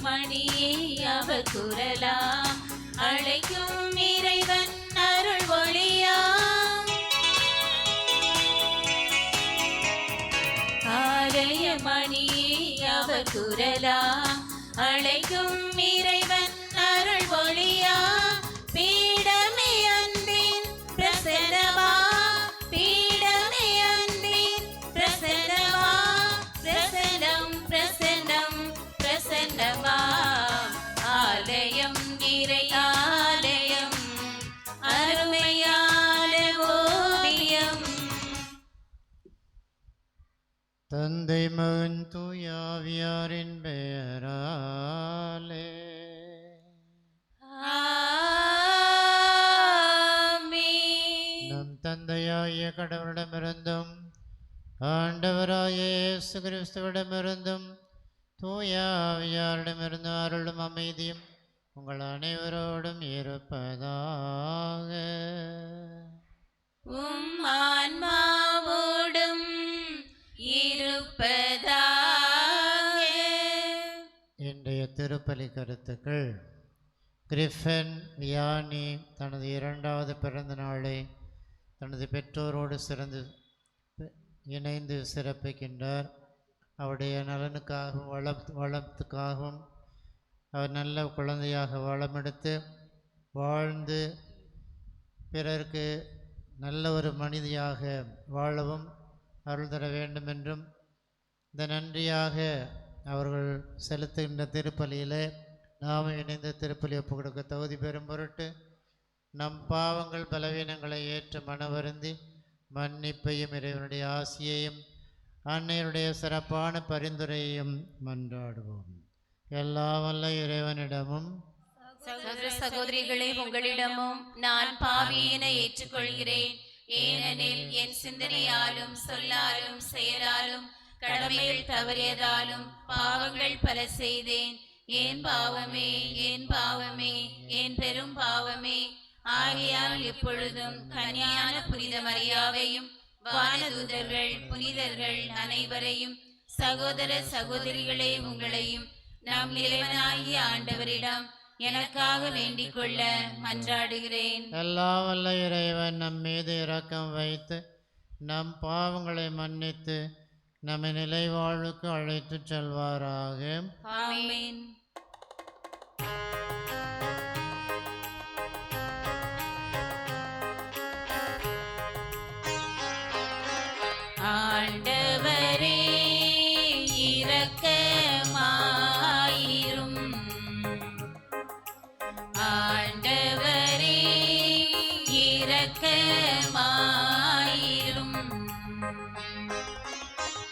மணியே அவர் குரலாம் அழைக்கும் இறைவன் அருள் ஒளியாம். ஆலய மணியே அவர் குரலாம் அழைக்கும் இறைவன் அருள் ஒளியாம். பீடமே அன்பின் பிரசன்னமா, பீடமே அன்பின் பிரசன்னமா, பிரசன்னம் பிரசன்னம் பிரசன்னமா. ஆலயம் இறை ஆலயம் அருமையான ஓவியம். தந்தை மகன் தூயாவியாரின் பெயராலே ஆமென். நம் தந்தையாகிய கடவுளிடமிருந்தும் ஆண்டவராகிய இயேசு கிறிஸ்துவிடமிருந்தும் தூயாவியாரிடமிருந்து அருளும் அமைதியும் உங்கள் அனைவரோடும் இருப்பதாக. உம் ஆன்மாவோடும் இருப்பதாக. இன்றைய திருப்பலி கருத்துக்கள். கிரிஃபன் வியானி தனது 2வது பிறந்த நாளை தனது பெற்றோரோடு இணைந்து சிறப்பிக்கின்றார். அவருடைய நலனுக்காகவும் வளத்துக்காகவும் அவர் நல்ல குழந்தையாக வளமெடுத்து வாழ்ந்து பிறருக்கு நல்ல ஒரு மனிதியாக வாழவும் அருள் தர வேண்டும் என்றும், இந்த நன்றியாக அவர்கள் செலுத்துகின்ற திருப்பலியிலே நாம் இணைந்த திருப்பலி ஒப்புக் கொடுக்க தகுதி பெறும் பொருட்டு நம் பாவங்கள் பலவீனங்களை ஏற்று மனவருந்தி மன்னிப்பையும் இறைவனுடைய ஆசியையும் அன்னையருடைய சிறப்பான பரிந்துரையையும் மன்றாடுவோம். எல்லாம் வல்ல இறைவனிடமும் சகோதர சகோதரிகளே, உங்களிடமும் நான் பாவியினை ஏற்றுக்கொள்கிறேன். ஏனெனில் என் சிந்தனையாலும் சொல்லாலும் செயலாலும் கடமையில் தவறியதாலும் பாவங்கள் பல செய்தேன். என் பாவமே என் பாவமே என் பெரும் பாவமே. ஆகையால் எப்பொழுதும் கன்னியான புனித மரியாவையும் வானதூதர்கள் புனிதர்கள் அனைவரையும் சகோதர சகோதரிகளே உங்களையும் நம் இறைவனாகிய ஆண்டவரிடம் எனக்காக வேண்டிக் கொள்ள மன்றாடுகிறேன். எல்லாம் வல்ல இறைவன் நம் மீது இரக்கம் வைத்து நம் பாவங்களை மன்னித்து நம்மை நிலை வாழ்வுக்கு அழைத்துச் செல்வாராக. ஆமென். ஆண்டவரே இரக்கமாயிரும். ஆண்டவரே இரக்கமாயிரும்.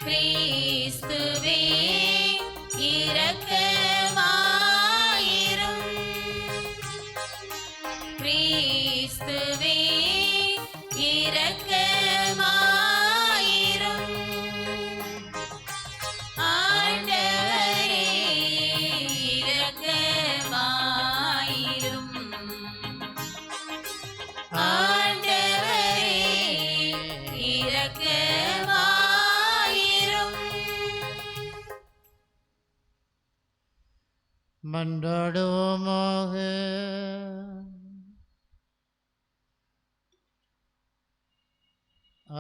கிறிஸ்துவே இரக்கமாயிரும். கிறிஸ்துவே இரக்கமாயிரும். ஆண்டவரே இரக்கமாயிரும். ஆண்டவரே இரக்கமாயிரும். மன்றாடுவோமாக.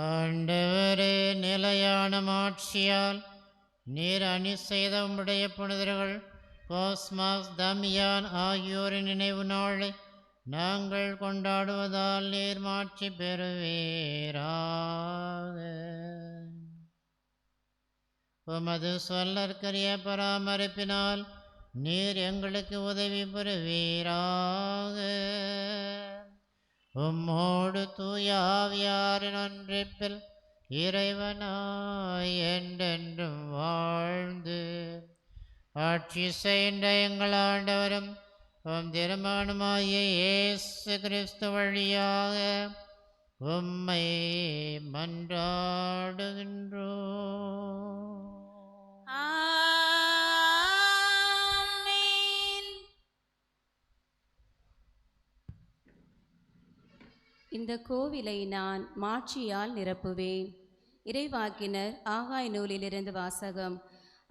ஆண்டவரே, நிலையான மாட்சியால் நீர் அணி செய்த உம்முடைய புனிதர்கள் கோஸ்மாஸ் தமியான் ஆகியோரின் நினைவு நாளை நாங்கள் கொண்டாடுவதால் நீர் மாட்சி பெறுவீராக. உமது சொல்லற்கரிய பராமரிப்பினால் நீர் எங்களுக்கு உதவி புரிவீராக. உம்மோடு தூயாவியாரின் ஒன்றிப்பில் இறைவனாய் என்றென்றும் வாழ்ந்து ஆட்சி செய்கின்ற எங்கள் ஆண்டவரும் உம் திருமகனுமாகிய இயேசு கிறிஸ்து வழியாக உம்மை மன்றாடுகின்றோம். ஆமென். இந்த கோவிலை நான் மாட்சியால் நிரப்புவேன். இறைவாக்கினர் ஆகாய் நூலிலிருந்து வாசகம்.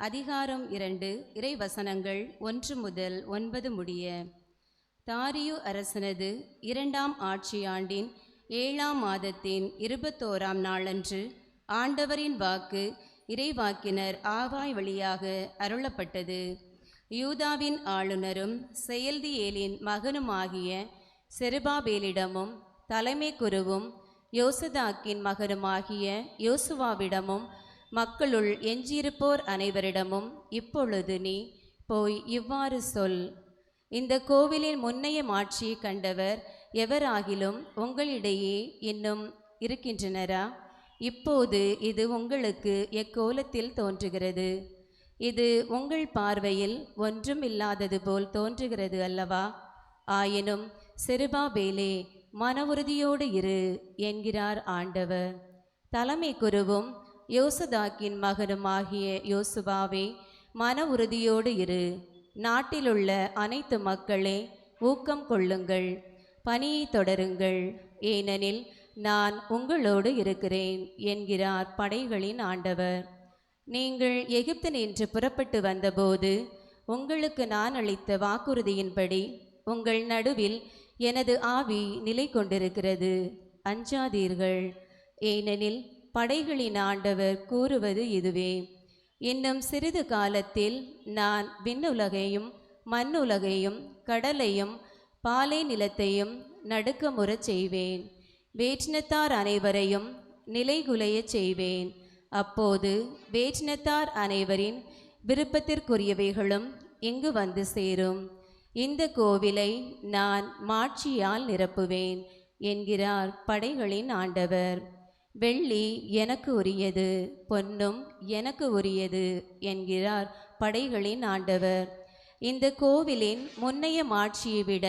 அதிகாரம் 2, இறைவசனங்கள் 1 முதல் 9 முடிய. தாரியு அரசனது 2ஆம் ஆட்சியாண்டின் 7ஆம் மாதத்தின் 21ஆம் நாளன்று ஆண்டவரின் வாக்கு இறைவாக்கினர் ஆகாய் வழியாக அருளப்பட்டது. யூதாவின் ஆளுநரும் செயல்தியேலின் மகனுமாகிய செருபாபேலிடமும் தலைமை குருவும் யோசதாக்கின் மகனுமாகிய யோசுவாவிடமும் மக்களுள் எஞ்சியிருப்போர் அனைவரிடமும் இப்பொழுது நீ போய் இவ்வாறு சொல். இந்த கோவிலின் முன்னைய மாட்சியை கண்டவர் எவராகிலும் உங்களிடையே இன்னும் இருக்கின்றனரா? இப்போது இது உங்களுக்கு எக்கோலத்தில் தோன்றுகிறது. இது உங்கள் பார்வையில் ஒன்றும் இல்லாதது போல் தோன்றுகிறது அல்லவா? ஆயினும் செருபாபேலே, மன உறுதியோடு இரு என்கிறார் ஆண்டவர். தலைமை குருவும் யோசதாக்கின் மகனுமாகிய யோசுவாவே, மன உறுதியோடு இரு. நாட்டிலுள்ள அனைத்து மக்களே ஊக்கம் கொள்ளுங்கள், பணியை தொடருங்கள், ஏனெனில் நான் உங்களோடு இருக்கிறேன் என்கிறார் படைகளின் ஆண்டவர். நீங்கள் எகிப்து நின்று புறப்பட்டு வந்தபோது உங்களுக்கு நான் அளித்த வாக்குறுதியின்படி உங்கள் நடுவில் எனது ஆவி நிலை கொண்டிருக்கிறது. அஞ்சாதீர்கள், ஏனெனில் படைகளின் ஆண்டவர் கூறுவது இதுவே: இன்னும் சிறிது காலத்தில் நான் விண்ணுலகையும் மண்ணுலகையும் கடலையும் பாலை நிலத்தையும் நடுக்கமுறச் செய்வேன். வேற்றினத்தார் அனைவரையும் நிலைகுலையச் செய்வேன். அப்போது வேற்றினத்தார் அனைவரின் விருப்பத்திற்குரியவைகளும் இங்கு வந்து சேரும். இந்த கோவிலை நான் மாட்சியால் நிரப்புவேன் என்கிறார் படைகளின் ஆண்டவர். வெள்ளி எனக்கு உரியது, பொன்னும் எனக்கு உரியது என்கிறார் படைகளின் ஆண்டவர். இந்த கோவிலின் முன்னைய மாட்சியை விட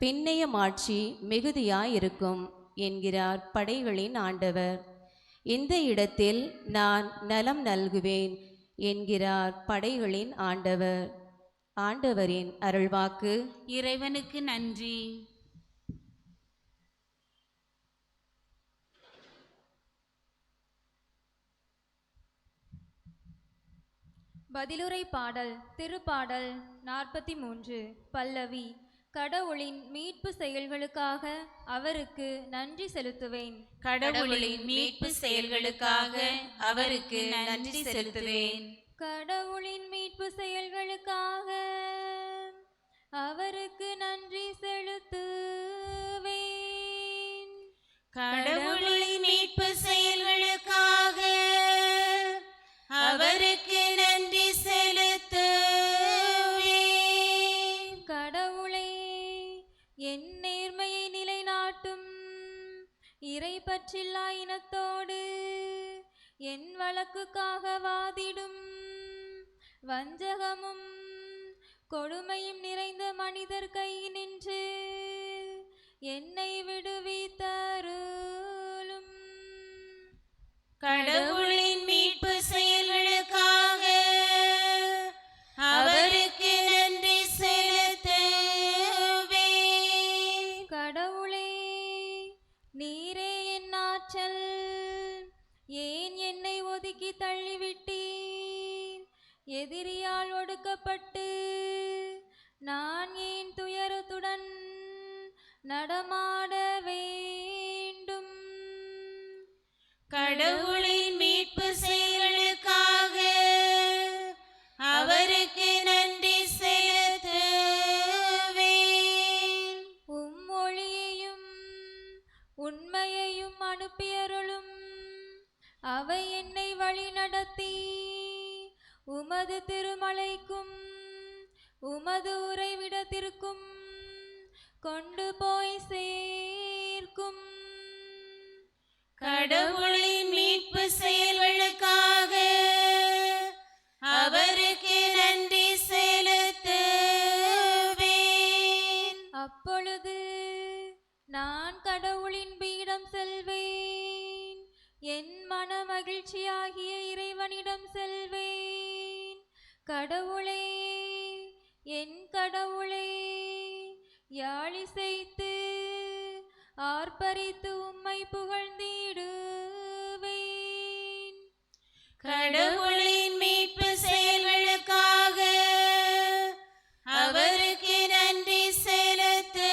பின்னைய மாட்சி மிகுதியாயிருக்கும் என்கிறார் படைகளின் ஆண்டவர். இந்த இடத்தில் நான் நலம் நல்குவேன் என்கிறார் படைகளின் ஆண்டவர். ஆண்டவரின் அருள்வாக்கு. இறைவனுக்கு நன்றி. பதிலுரை பாடல். திருப்பாடல் 43. பல்லவி. கடவுளின் மீட்பு செயல்களுக்காக அவருக்கு நன்றி செலுத்துவேன். கடவுளின் மீட்பு செயல்களுக்காக அவருக்கு நன்றி செலுத்துவேன். கடவுளின் மீட்பு செயல்களுக்காக அவருக்கு நன்றி செலுத்துவேன். கடவுளின் மீட்பு செயல்களுக்காக அவருக்கு நன்றி செலுத்துவேன். கடவுளே, என் நேர்மையை நிலைநாட்டும் இறை பற்றில்லா இனத்தோடு என் வழக்குக்காக வாதிடும் வஞ்சகமும் கொடுமையும் நிறைந்த மனிதர் கையினின்று என்னை விடுவித்தருளும். கடவுளின் மீட்பு செயல்களுக்காக அவருக்கு நன்றி செலுத்துவேன். கடவுளே, நீரே என் ஆற்றல், ஏன் என்னை ஒதுக்கி தள்ளிவிட்டீர்? எதிரியால் ஒடுக்கப்பட்டு நான் ஏன் துயரத்துடன் நடமாட வேண்டும்? கடவுளின் மீட்பு செயல்களுக்காக அவருக்கு நன்றி செலுத்துவேன். உம் ஒளியையும் உண்மையையும் அனுப்பியருளும். அவை என்னை வழி நடத்தி உமது திருமலைக்கும் உமது உறைவிடத்திற்கும் கொண்டு போய் சேர்க்கும். நிற்கும். கடவுளின் மீட்பு செயல்களுக்காக அவருக்கு நன்றி செலுத்துவேன். அப்பொழுது நான் கடவுளின் பீடம் செல்வேன், என் மன மகிழ்ச்சியாகிய இறைவனிடம் செல்வேன். கடவுளே, என் கடவுளே, யாழிசைத்து ஆர்ப்பரித்து உம்மை புகழ்ந்திடுவேன். கடவுளின் மீட்பு செயல்களுக்காக அவருக்கு நன்றி செலுத்துவேன்.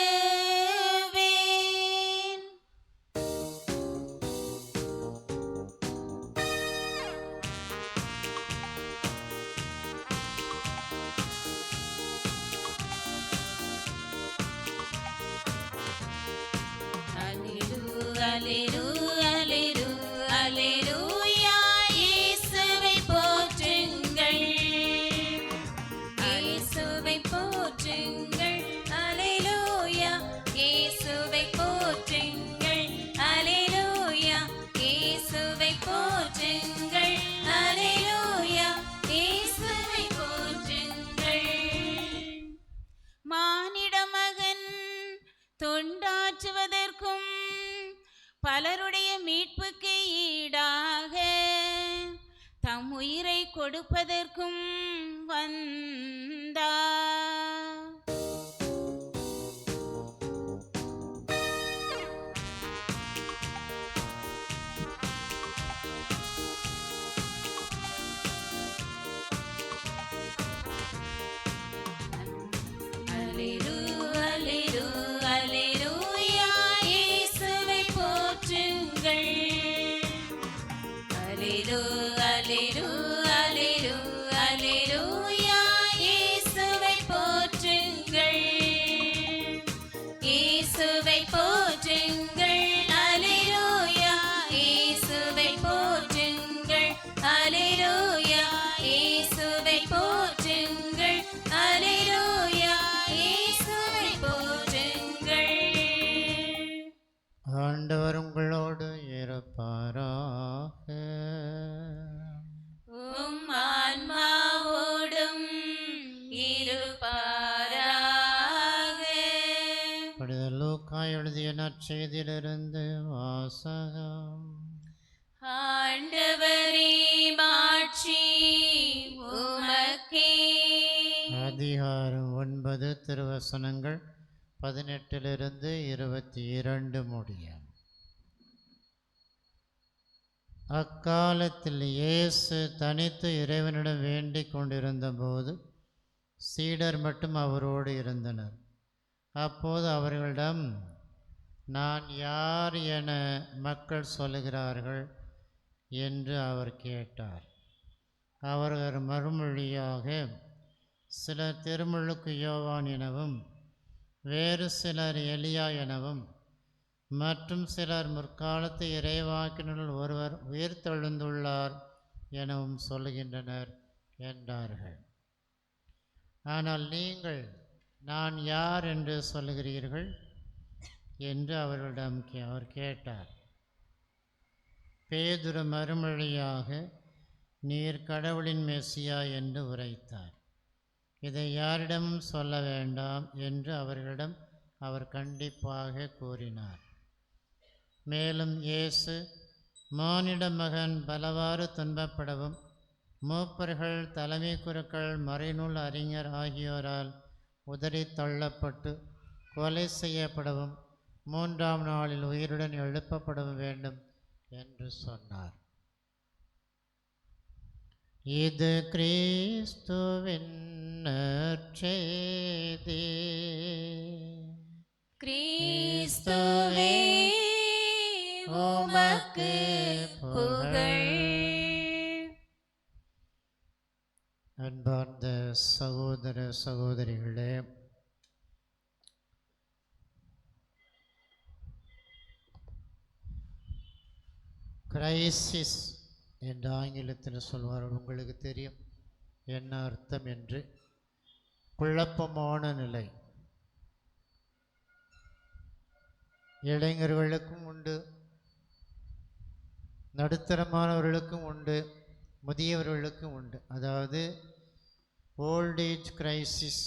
அல்லேலூயா, இயேசுவை போற்றுங்கள், இயேசுவை போற்றுங்கள். அல்லேலூயா, இயேசுவை போற்றுங்கள். அல்லேலூயா, இயேசுவை போற்றுங்கள். அல்லேலூயா, இயேசுவை போற்றுங்கள். மானிட மகன் தொண்டாற்றுவதற்கும் பலருடைய மீட்புக்கு ஈடாக தம் உயிரை கொடுப்பதற்கும் வந்தார். அல்லேலூயா, இயேசுவை போற்றுங்கள். அல்லேலூயா, இயேசுவை போற்றுங்கள், இயேசுவை போற்றுங்கள். அல்லேலூயா, இயேசுவை போற்றுங்கள். அல்லேலூயா, இயேசுவை போற்றுங்கள். அல்லேலூயா, இயேசுவை போற்றுங்கள். ஆண்டவர் உங்களோடு இருப்பாராக. உம் ஆன்மாவோடும் இருப்பாராக. புனித லூக்கா எழுதிய நற்செய்தியிலிருந்து வாசகம். ஆண்டவரே, மாட்சி உமக்கே. அதிகாரம் 9 திருவசனங்கள் 18 22 முடிய. அக்காலத்தில் இயேசு தனித்து இறைவனிடம் வேண்டிக் கொண்டிருந்தபோது சீடர் மட்டும் அவரோடு இருந்தனர். அப்போது அவர்களிடம், நான் யார் என மக்கள் சொல்லுகிறார்கள் என்று அவர் கேட்டார். அவர்கள் மறுமொழியாக, சிலர் திருமுழுக்கு யோவான் எனவும், வேறு சிலர் எலியா எனவும், மற்றும் சிலர் முற்காலத்து இறைவாக்கினருள் ஒருவர் உயிர்த்தெழுந்துள்ளார் எனவும் சொல்லுகின்றனர் என்றார்கள். ஆனால் நீங்கள் நான் யார் என்று சொல்லுகிறீர்கள் என்று அவர்களிடம் அவர் கேட்டார். பேதுரு மறுமொழியாக, நீர் கடவுளின் மெசியா என்று உரைத்தார். இதை யாரிடமும் சொல்ல வேண்டாம் என்று அவர்களிடம் அவர் கண்டிப்பாக கூறினார். மேலும் இயேசு, மானிட மகன் பலவாறு துன்பப்படவும் மூப்பர்கள், தலைமை குருக்கள், மறைநூல் அறிஞர் ஆகியோரால் உதறி தள்ளப்பட்டு கொலை செய்யப்படவும் 3ஆம் நாளில் உயிருடன் எழுப்பப்படவும் வேண்டும் என்று சொன்னார். இது கிறிஸ்துவின் நற்செய்தி. கிறிஸ்துவே, உமக்கு புகழ். அன்பார்ந்த சகோதர சகோதரிகளே, கிரைசிஸ் என்று ஆங்கிலத்தில் சொல்வார்கள். உங்களுக்கு தெரியும் என்ன அர்த்தம் என்று. குழப்பமான நிலை. இளைஞர்களுக்கும் உண்டு, நடுத்தரமானவர்களுக்கும் உண்டு, முதியவர்களுக்கும் உண்டு. அதாவது old age crisis,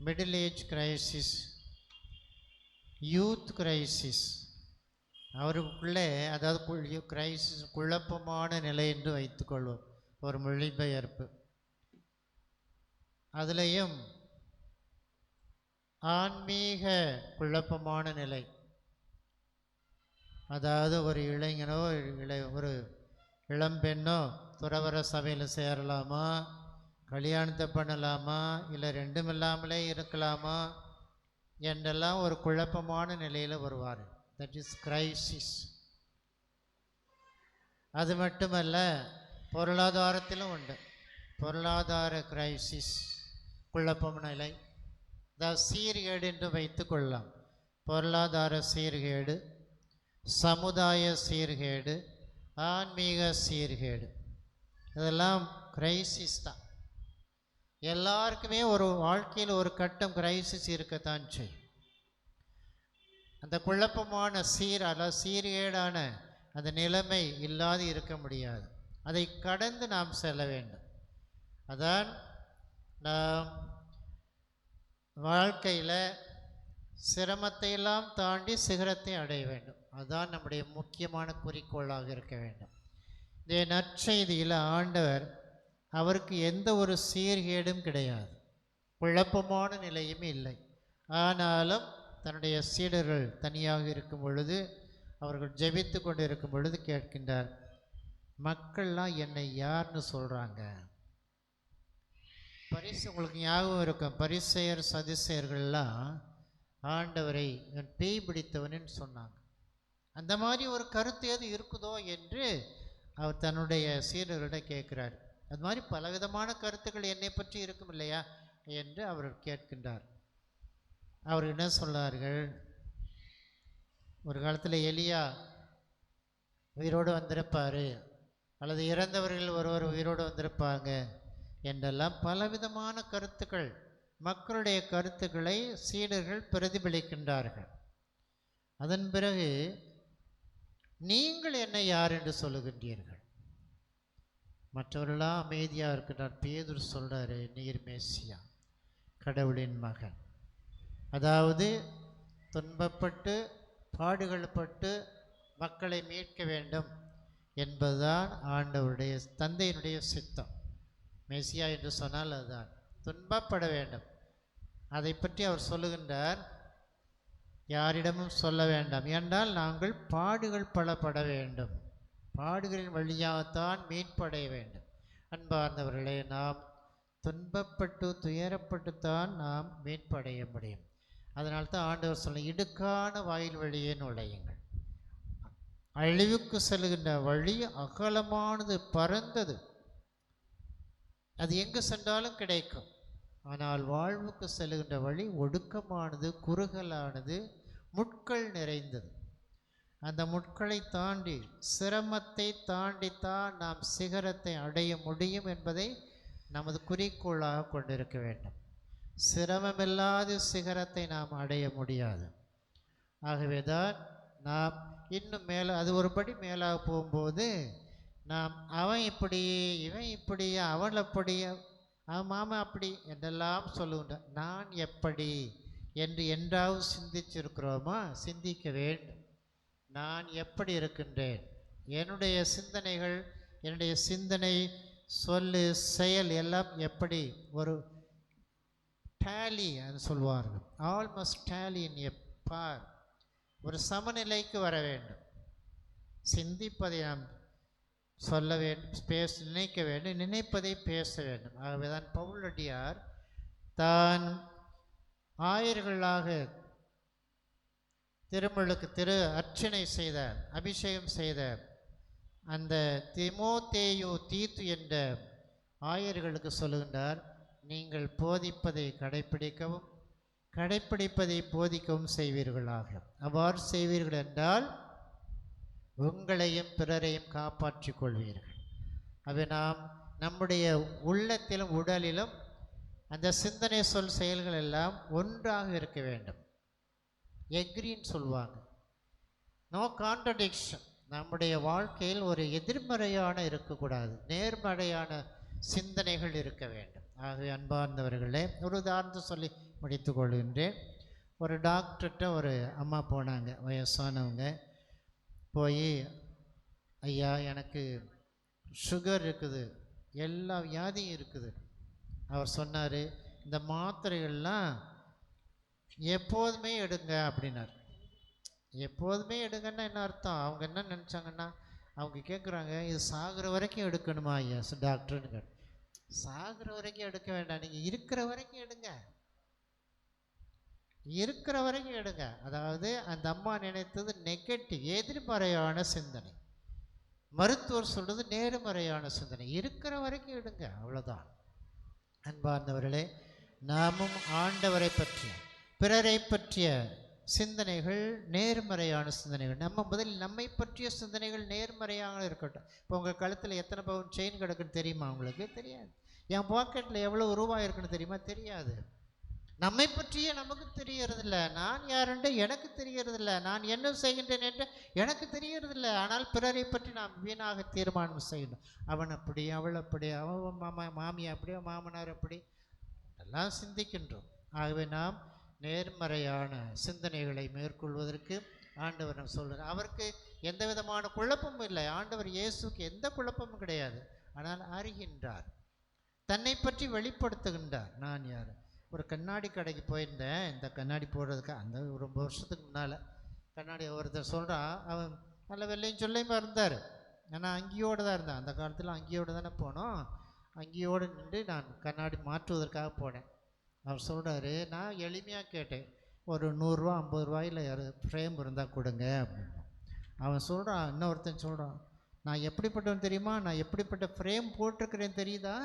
middle age crisis, youth crisis. அவருக்குள்ளே அதாவது கிரைசிஸ் குழப்பமான நிலை என்று வைத்துக்கொள்வோம், ஒரு மொழிபெயர்ப்பு. அதுலேயும் ஆன்மீக குழப்பமான நிலை, அதாவது ஒரு இளைஞனோ ஒரு இளம்பெண்ணோ துறவற சபையில் சேரலாமா, கல்யாணத்தை பண்ணலாமா, இல்லை ரெண்டும் இல்லாமலே இருக்கலாமா என்றெல்லாம் ஒரு குழப்பமான நிலையில் வருவார். That is crisis. அது மட்டுமல்ல, பொருளாதாரத்திலும் உண்டு. பொருளாதார கிரைசிஸ், குழப்பம் நிலை, அதாவது சீர்கேடு என்று வைத்து கொள்ளலாம். பொருளாதார சீர்கேடு, சமுதாய சீர்கேடு, ஆன்மீக சீர்கேடு, இதெல்லாம் கிரைசிஸ் தான். எல்லாருக்குமே ஒரு வாழ்க்கையில் ஒரு கட்டம் கிரைசிஸ் இருக்கத்தான் செய்யும். அந்த குழப்பமான அதாவது சீர்கேடான அந்த நிலைமை இல்லாது இருக்க முடியாது. அதை கடந்து நாம் செல்ல வேண்டும். அதான் நாம் வாழ்க்கையில் சிரமத்தை எல்லாம் தாண்டி சிகரத்தை அடைய வேண்டும். அதுதான் நம்முடைய முக்கியமான குறிக்கோளாக இருக்க வேண்டும். இந்த நற்செய்தியில் ஆண்டவர் அவருக்கு எந்த ஒரு சீர்கேடும் கிடையாது, குழப்பமான நிலையும் இல்லை. ஆனாலும் தன்னுடைய சீடர்கள் தனியாக இருக்கும் பொழுது, அவர்கள் ஜெபித்து கொண்டு இருக்கும் பொழுது கேட்கின்றார், மக்கள்லாம் என்னை யார்னு சொல்கிறாங்க? உங்களுக்கு ஞாபகம் இருக்கும், பரிசேயர் சதுசேயர்கள்லாம் ஆண்டவரை பேய் பிடித்தவன்னு சொன்னாங்க. அந்த மாதிரி ஒரு கருத்து எது இருக்குதோ என்று அவர் தன்னுடைய சீடர்களிடம் கேட்கிறார். அது மாதிரி பலவிதமான கருத்துக்கள் என்னை பற்றி இருக்கும் இல்லையா என்று அவர் கேட்கின்றார். அவர் என்ன சொன்னார்கள், ஒரு காலத்தில் எலியா உயிரோடு வந்திருப்பார், அல்லது இறந்தவர்கள் ஒருவர் உயிரோடு வந்திருப்பாங்க என்றெல்லாம் பலவிதமான கருத்துக்கள், மக்களுடைய கருத்துக்களை சீடர்கள் பிரதிபலிக்கின்றார்கள். அதன் பிறகு நீங்கள் என்னை யார் என்று சொல்லுகின்றீர்கள்? மற்றவர்களாம் அமைதியாக இருக்கின்றார். பேதுரு சொல்கிறாரு, நீர் மேசியா, கடவுளின் மகன். அதாவது துன்பப்பட்டு பாடுகள்பட்டு மக்களை மீட்க வேண்டும் என்பதுதான் ஆண்டவருடைய தந்தையினுடைய சித்தம். மேசியா என்று சொன்னால் அதுதான், துன்பப்பட வேண்டும். அதை பற்றி அவர் சொல்லுகின்றார், யாரிடமும் சொல்ல வேண்டாம், என்றால் நாங்கள் பாடுகள் பட வேண்டும், பாடுகளின் வழியாகத்தான் மீட்படைய வேண்டும். அன்பார்ந்தவர்களே, நாம் துன்பப்பட்டு துயரப்பட்டுத்தான் நாம் மீட்படைய முடியும். அதனால்தான் ஆண்டவர் சொல்ல, இடுக்கான வாயில் வழியே நுழையுங்கள். அழிவுக்கு செல்கின்ற வழி அகலமானது, பரந்தது, அது எங்கு சென்றாலும் கிடைக்கும். ஆனால் வாழ்வுக்கு செல்கின்ற வழி ஒடுக்கமானது, குறுகலானது, முட்கள் நிறைந்தது. அந்த முட்களை தாண்டி, சிரமத்தை தாண்டித்தான் நாம் சிகரத்தை அடைய முடியும் என்பதை நமது குறிக்கோளாக கொண்டிருக்க வேண்டும். சிரமமில்லாத சிகரத்தை நாம் அடைய முடியாது. ஆகவேதான் நாம் இன்னும் மேலே, அது ஒரு படி மேலாக போகும்போது நாம் அவன் இப்படி, இவன் இப்படி, அவன் அப்படி, அவன் மாமா அப்படி என்றெல்லாம் சொல்லுகின்ற, நான் எப்படி என்று என்றாவது சிந்திச்சிருக்கிறோமா? சிந்திக்க வேண்டும். நான் எப்படி இருக்கின்றேன்? என்னுடைய சிந்தனைகள், என்னுடைய சிந்தனை, சொல்லு, செயல் எல்லாம் எப்படி ஒரு டேலி அது சொல்வார்கள், ஆல்மோஸ்ட் டேலி இன் எ பார், ஒரு சமநிலைக்கு வர வேண்டும். சிந்திப்பதை நாம் சொல்ல வேண்டும், நினைக்க வேண்டும், நினைப்பதை பேச வேண்டும். ஆகவே தான் பவுலடியார் தான் ஆயர்களாக திருமுழுக்கு அர்ச்சனை செய்த, அபிஷேகம் செய்த அந்த தீத்து என்ற ஆயர்களுக்கு சொல்லுகின்றார், நீங்கள் போதிப்பதை கடைப்பிடிக்கவும் கடைப்பிடிப்பதை போதிக்கவும் செய்வீர்களாக. அவ்வாறு செய்வீர்கள் என்றால் உங்களையும் பிறரையும் காப்பாற்றிக் கொள்வீர்கள். அவை நாம் நம்முடைய உள்ளத்திலும் உடலிலும் அந்த சிந்தனை, சொல், செயல்கள் எல்லாம் ஒன்றாக இருக்க வேண்டும். எக்ரின்னு சொல்லுவாங்க. No contradiction. நம்முடைய வாழ்க்கையில் ஒரு எதிர்மறையான இருக்கக்கூடாது, நேர்மறையான சிந்தனைகள் இருக்க வேண்டும். ஆகவே அன்பார்ந்தவர்களே, ஒரு உதாரணத்தை சொல்லி முடித்து கொள்கின்றேன். ஒரு டாக்டர்கிட்ட ஒரு அம்மா போனாங்க, வயசானவங்க. போய், ஐயா எனக்கு சுகர் இருக்குது, எல்லா வியாதியும் இருக்குது. அவர் சொன்னார், இந்த மாத்திரைகள்லாம் எப்போதுமே எடுங்க அப்படின்னார். எப்போதுமே எடுங்கன்னா என்ன அர்த்தம்? அவங்க என்ன நினச்சாங்கன்னா, அவங்க கேட்குறாங்க, இது சாகிற வரைக்கும் எடுக்கணுமா ஐயா டாக்டர்னு கேட்டு. சாகிற வரைக்கும் எடுக்க வேண்டாம், நீங்கள் இருக்கிற வரைக்கும் எடுங்க, இருக்கிற வரைக்கும் எடுங்க. அதாவது அந்த அம்மா நினைத்தது நெகட்டிவ், எதிர்மறையான சிந்தனை. மருத்துவர் சொல்கிறது நேர்மறையான சிந்தனை. இருக்கிற வரைக்கும் எடுங்க, அவ்வளோதான். அன்பார்ந்தவர்களே, நாமும் ஆண்டவரை பற்றிய பிறரை பற்றிய சிந்தனைகள் நேர்மறையான சிந்தனைகள். நம்ம முதலில் நம்மை பற்றிய சிந்தனைகள் நேர்மறையாக இருக்கட்டும். இப்போ உங்கள் கழுத்தில் எத்தனை பவுன் செயின் கிடக்குன்னு தெரியுமா? உங்களுக்கு தெரியாது. என் பாக்கெட்டில் எவ்வளோ ரூபாய் இருக்குன்னு தெரியுமா? தெரியாது. நம்மை பற்றியே நமக்கு தெரியறதில்ல. நான் யாருன்று எனக்கு தெரியறதில்ல, நான் என்ன செய்கின்றேன் என்று எனக்கு தெரியறதில்ல. ஆனால் பிறரை பற்றி நாம் வீணாக தீர்மானம் செய்யணும். அவன் அப்படி, அவள் அப்படி, அவன் மாமியா அப்படி, மாமனார் அப்படி எல்லாம் சிந்திக்கின்றோம். ஆகவே நாம் நேர்மறையான சிந்தனைகளை மேற்கொள்வதற்கு ஆண்டவர் நம்ம சொல்கிறார். அவருக்கு எந்த விதமான குழப்பமும் இல்லை. ஆண்டவர் இயேசுக்கு எந்த குழப்பமும் கிடையாது. ஆனால் அறிகின்றார், தன்னை பற்றி வெளிப்படுத்துகின்றார். நான் யார்? ஒரு கண்ணாடி கடைக்கு போயிருந்தேன், இந்த கண்ணாடி போடுறதுக்கு. அந்த ரொம்ப வருஷத்துக்கு முன்னால் கண்ணாடி ஒருத்தர் சொல்கிறான், அவன் நல்ல வெள்ளையும் சொல்லையுமா இருந்தார். ஏன்னா அங்கேயோடு தான் இருந்தேன். அந்த காலத்தில் அங்கேயோடு தானே போனோம். அங்கேயோடு நின்று நான் கண்ணாடி மாற்றுவதற்காக போனேன். அவர் சொல்கிறாரு, நான் எளிமையாக கேட்டேன், ஒரு 100 ரூபா 50 ரூபாயில் ஃப்ரேம் இருந்தால் கொடுங்க அப்படின்னு. அவன் சொல்கிறான், இன்னொருத்தன் சொல்கிறான், நான் எப்படிப்பட்டவன் தெரியுமா? நான் எப்படிப்பட்ட ஃப்ரேம் போட்டிருக்கிறேன் தெரியுதா?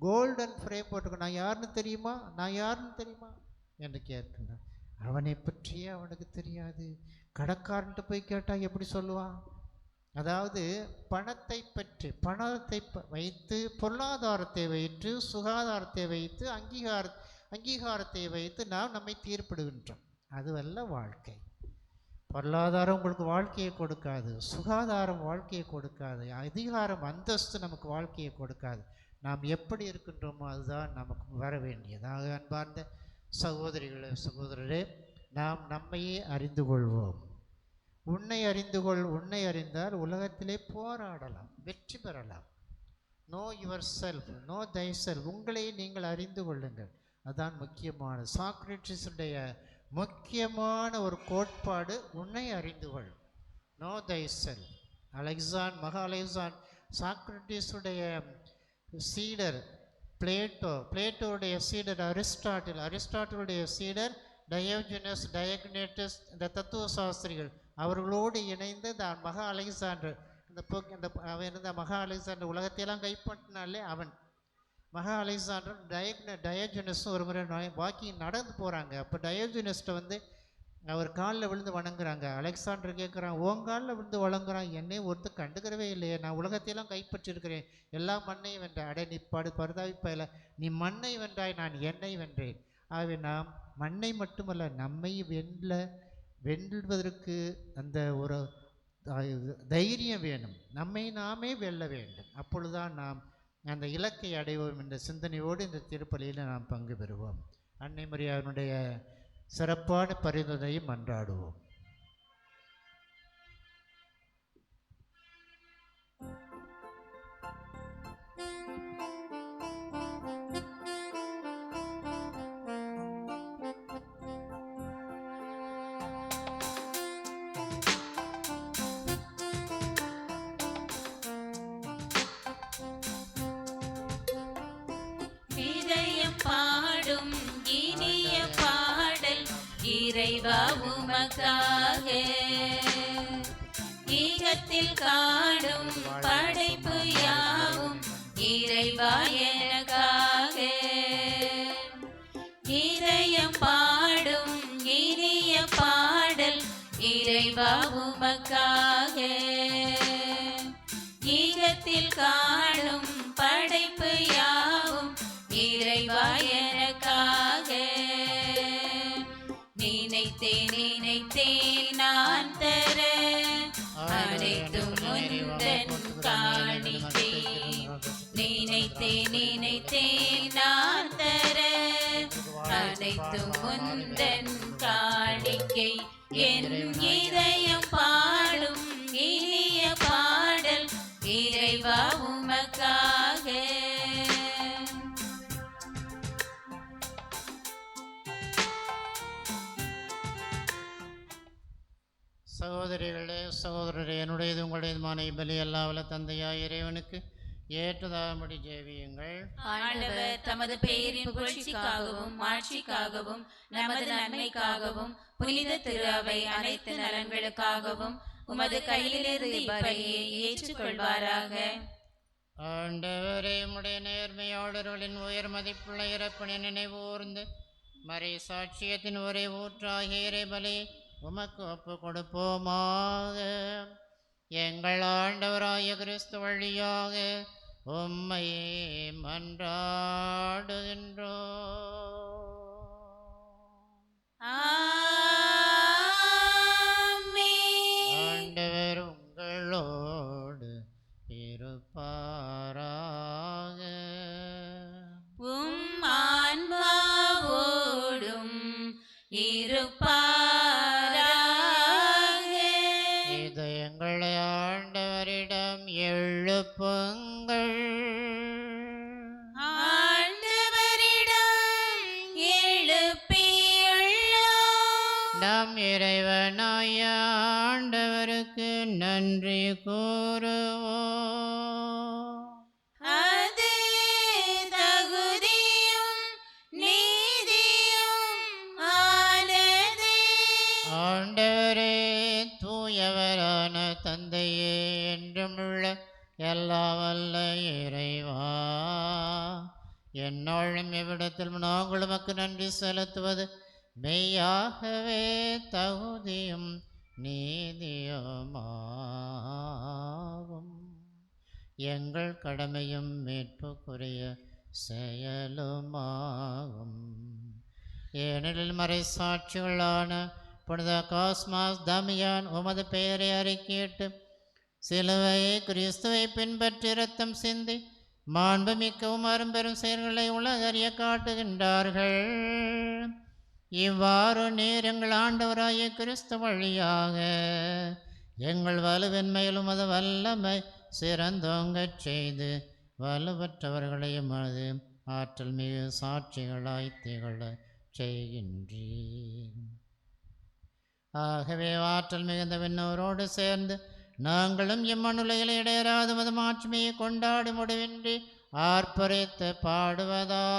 கோல்டன் ஃப்ரேம் போட்டிருக்கேன். நான் யாருன்னு தெரியுமா? நான் யாருன்னு தெரியுமா என்று கேட்கின்றான். அவனை பற்றியே அவனுக்கு தெரியாது. கடைக்காரன்ட்டு போய் கேட்டால் எப்படி சொல்லுவான்? அதாவது பணத்தை பற்றி, பணத்தை வைத்து, பொருளாதாரத்தை வைத்து, சுகாதாரத்தை வைத்து, அங்கீகாரத்தை வைத்து நாம் நம்மை தீர்ப்பிடுகின்றோம். அதுவல்ல வாழ்க்கை. பொருளாதாரம் உங்களுக்கு வாழ்க்கையை கொடுக்காது, சுகாதாரம் வாழ்க்கையை கொடுக்காது, அதிகாரம் அந்தஸ்து நமக்கு வாழ்க்கையை கொடுக்காது. நாம் எப்படி இருக்கின்றோமோ அதுதான் நமக்கு வர வேண்டியதாக. அன்பார்ந்த சகோதரிகளே, சகோதரரே, நாம் நம்மையே அறிந்து கொள்வோம். உன்னை அறிந்து கொள். உன்னை அறிந்தால் உலகத்திலே போராடலாம், வெற்றி பெறலாம். Know yourself, know thyself. உங்களை நீங்கள் அறிந்து கொள்ளுங்கள். அதுதான் முக்கியமானது. சாக்ரட்டிஸுடைய முக்கியமான ஒரு கோட்பாடு உன்னை அறிந்து கொள், நோ தை செல்ஃப். மகா அலெக்சான் சாக்ரட்டிஸுடைய சீடர் பிளேட்டோடைய சீடர் அரிஸ்டாட்டிலுடைய சீடர் டயோஜனஸ், இந்த தத்துவ சாஸ்திரிகள், அவர்களோடு இணைந்து இந்த மகா அலெக்சாண்டர், அவன் இருந்த மகா அலெக்சாண்டர் உலகத்தையெல்லாம் கைப்பற்றினாலே அவன். மகா அலெக்சாண்டர் டயோஜனஸும் ஒரு முறை வாக்கிங் நடந்து போகிறாங்க. அப்போ டயோஜனஸ்ட்டை அவர் காலில் விழுந்து வணங்குறாங்க. அலெக்சாண்டர் கேட்குறான், உன் காலில் விழுந்து வணங்குறான், என்னை ஒருத்தர் கண்டுக்கிறவே இல்லையே, நான் உலகத்தையெல்லாம் கைப்பற்றிருக்கிறேன், எல்லா மண்ணையும் வென்றேன். அடே நீ பரிதாபிப்பையில், நீ மண்ணை வென்றாய், நான் என்னை வென்றேன். ஆகவே நாம் மண்ணை மட்டுமல்ல, நம்மை வெல்வதற்கு அந்த ஒரு தைரியம் வேணும். நம்மை நாமே வெல்ல வேண்டும். அப்பொழுதுதான் நாம் அந்த இலக்கை அடைவோம் என்ற சிந்தனையோடு இந்த திருப்பலியில் நாம் பங்கு பெறுவோம். அன்னை மரியாளுடைய சிறப்பான பரிந்துரையும் மன்றாடுவோம். பாடும் இனிய பாடல் இறைவா உமக்காக, ஈகத்தில் காடும் படைப்பு யாவும் இறைவா எனக்காக. இதயம் பாடும் இனிய பாடல் இறைவா உமக்காக, ஈகத்தில் காடும் படைப்பு யாவும் இறைவா எனக்காக. நினைத்தேனே சகோதரிகளே சகோதரரே, என்னுடையது உங்களுடையதுமான பலி அல்லாவல்ல தந்தையாய் இறைவனுக்கு ஏற்றதாகும்படி ஜெபியுங்கள். ஆண்டவர் தமது பெயரின் புகழ்ச்சிக்காகவும் மாட்சிக்காகவும் நமது நன்மைக்காகவும் புனித திரு அவை அனைத்து நலன்களுக்காகவும் உமது கையிலிருந்து இப்பலியை ஏற்றுக்கொள்வாராக. ஆண்டவரே, உம்முடைய நேர்மையாளர்களின் உயர் மதிப்புள்ள இறப்பினை நினைவூர்ந்து மறை சாட்சியத்தின் ஒரே ஊற்றாகிய இறைபலி உமக்கு ஒப்பு கொடுப்போமாக. எங்கள் ஆண்டவராய கிறிஸ்து வழியாக உம்மை மன்றாடுகின்றோம். ஆண்டவர் உங்களோடு இருப்பாராக. உம் ஆன்மாவோடும் இருப்பாராக. இதயங்களை ஆண்டவரிடம் எழுப்புங்கள். ஆண்டவரிடம் எழுப்பியுள்ளோம். நம் இறைவனாய ஆண்டவருக்கு நன்றி கூறுவோம். அது தகுதியும் நீதியும் ஆனதே. ஆண்டவரே, தூயவரான தந்தையே, என்றுமுள்ள எல்லாம் வல்ல இறைவா, எந்நாளும் எவ்விடத்தில் நாங்கள் உமக்கு நன்றி செலுத்துவது மெய்யாகவே தகுதியும் நீதியுமாகும். எங்கள் கடமையும் மீட்புக்குரிய செயலுமாகும். ஏனெனில் மறை சாட்சிகளான புனித காஸ்மாஸ் தமியான் உமது பெயரை அறிக்கையிட்டு சிலுவை கிறிஸ்துவை பின்பற்றி இரத்தம் சிந்தி மாண்புமிக்கவும் அரும்பெரும் செயல்களை உலகறிய காட்டுகின்றார்கள். இவ்வாறு நீர் எங்கள் ஆண்டவராய கிறிஸ்து வழியாக எங்கள் வலுவின்மையிலும் அது வல்லமை சிறந்தோங்கச் செய்து வலுவற்றவர்களையும் அது ஆற்றல் மிகு சாட்சிகளாய் திகழ செய்கின்றீர். ஆகவே ஆற்றல் மிகுந்த விண்ணோரோடு சேர்ந்து நாங்களும் இம்மனுலையில் இடையராது மது மாட்சிமையை கொண்டாடி முடிவின்றி ஆர்ப்பரித்து பாடுவதாவது.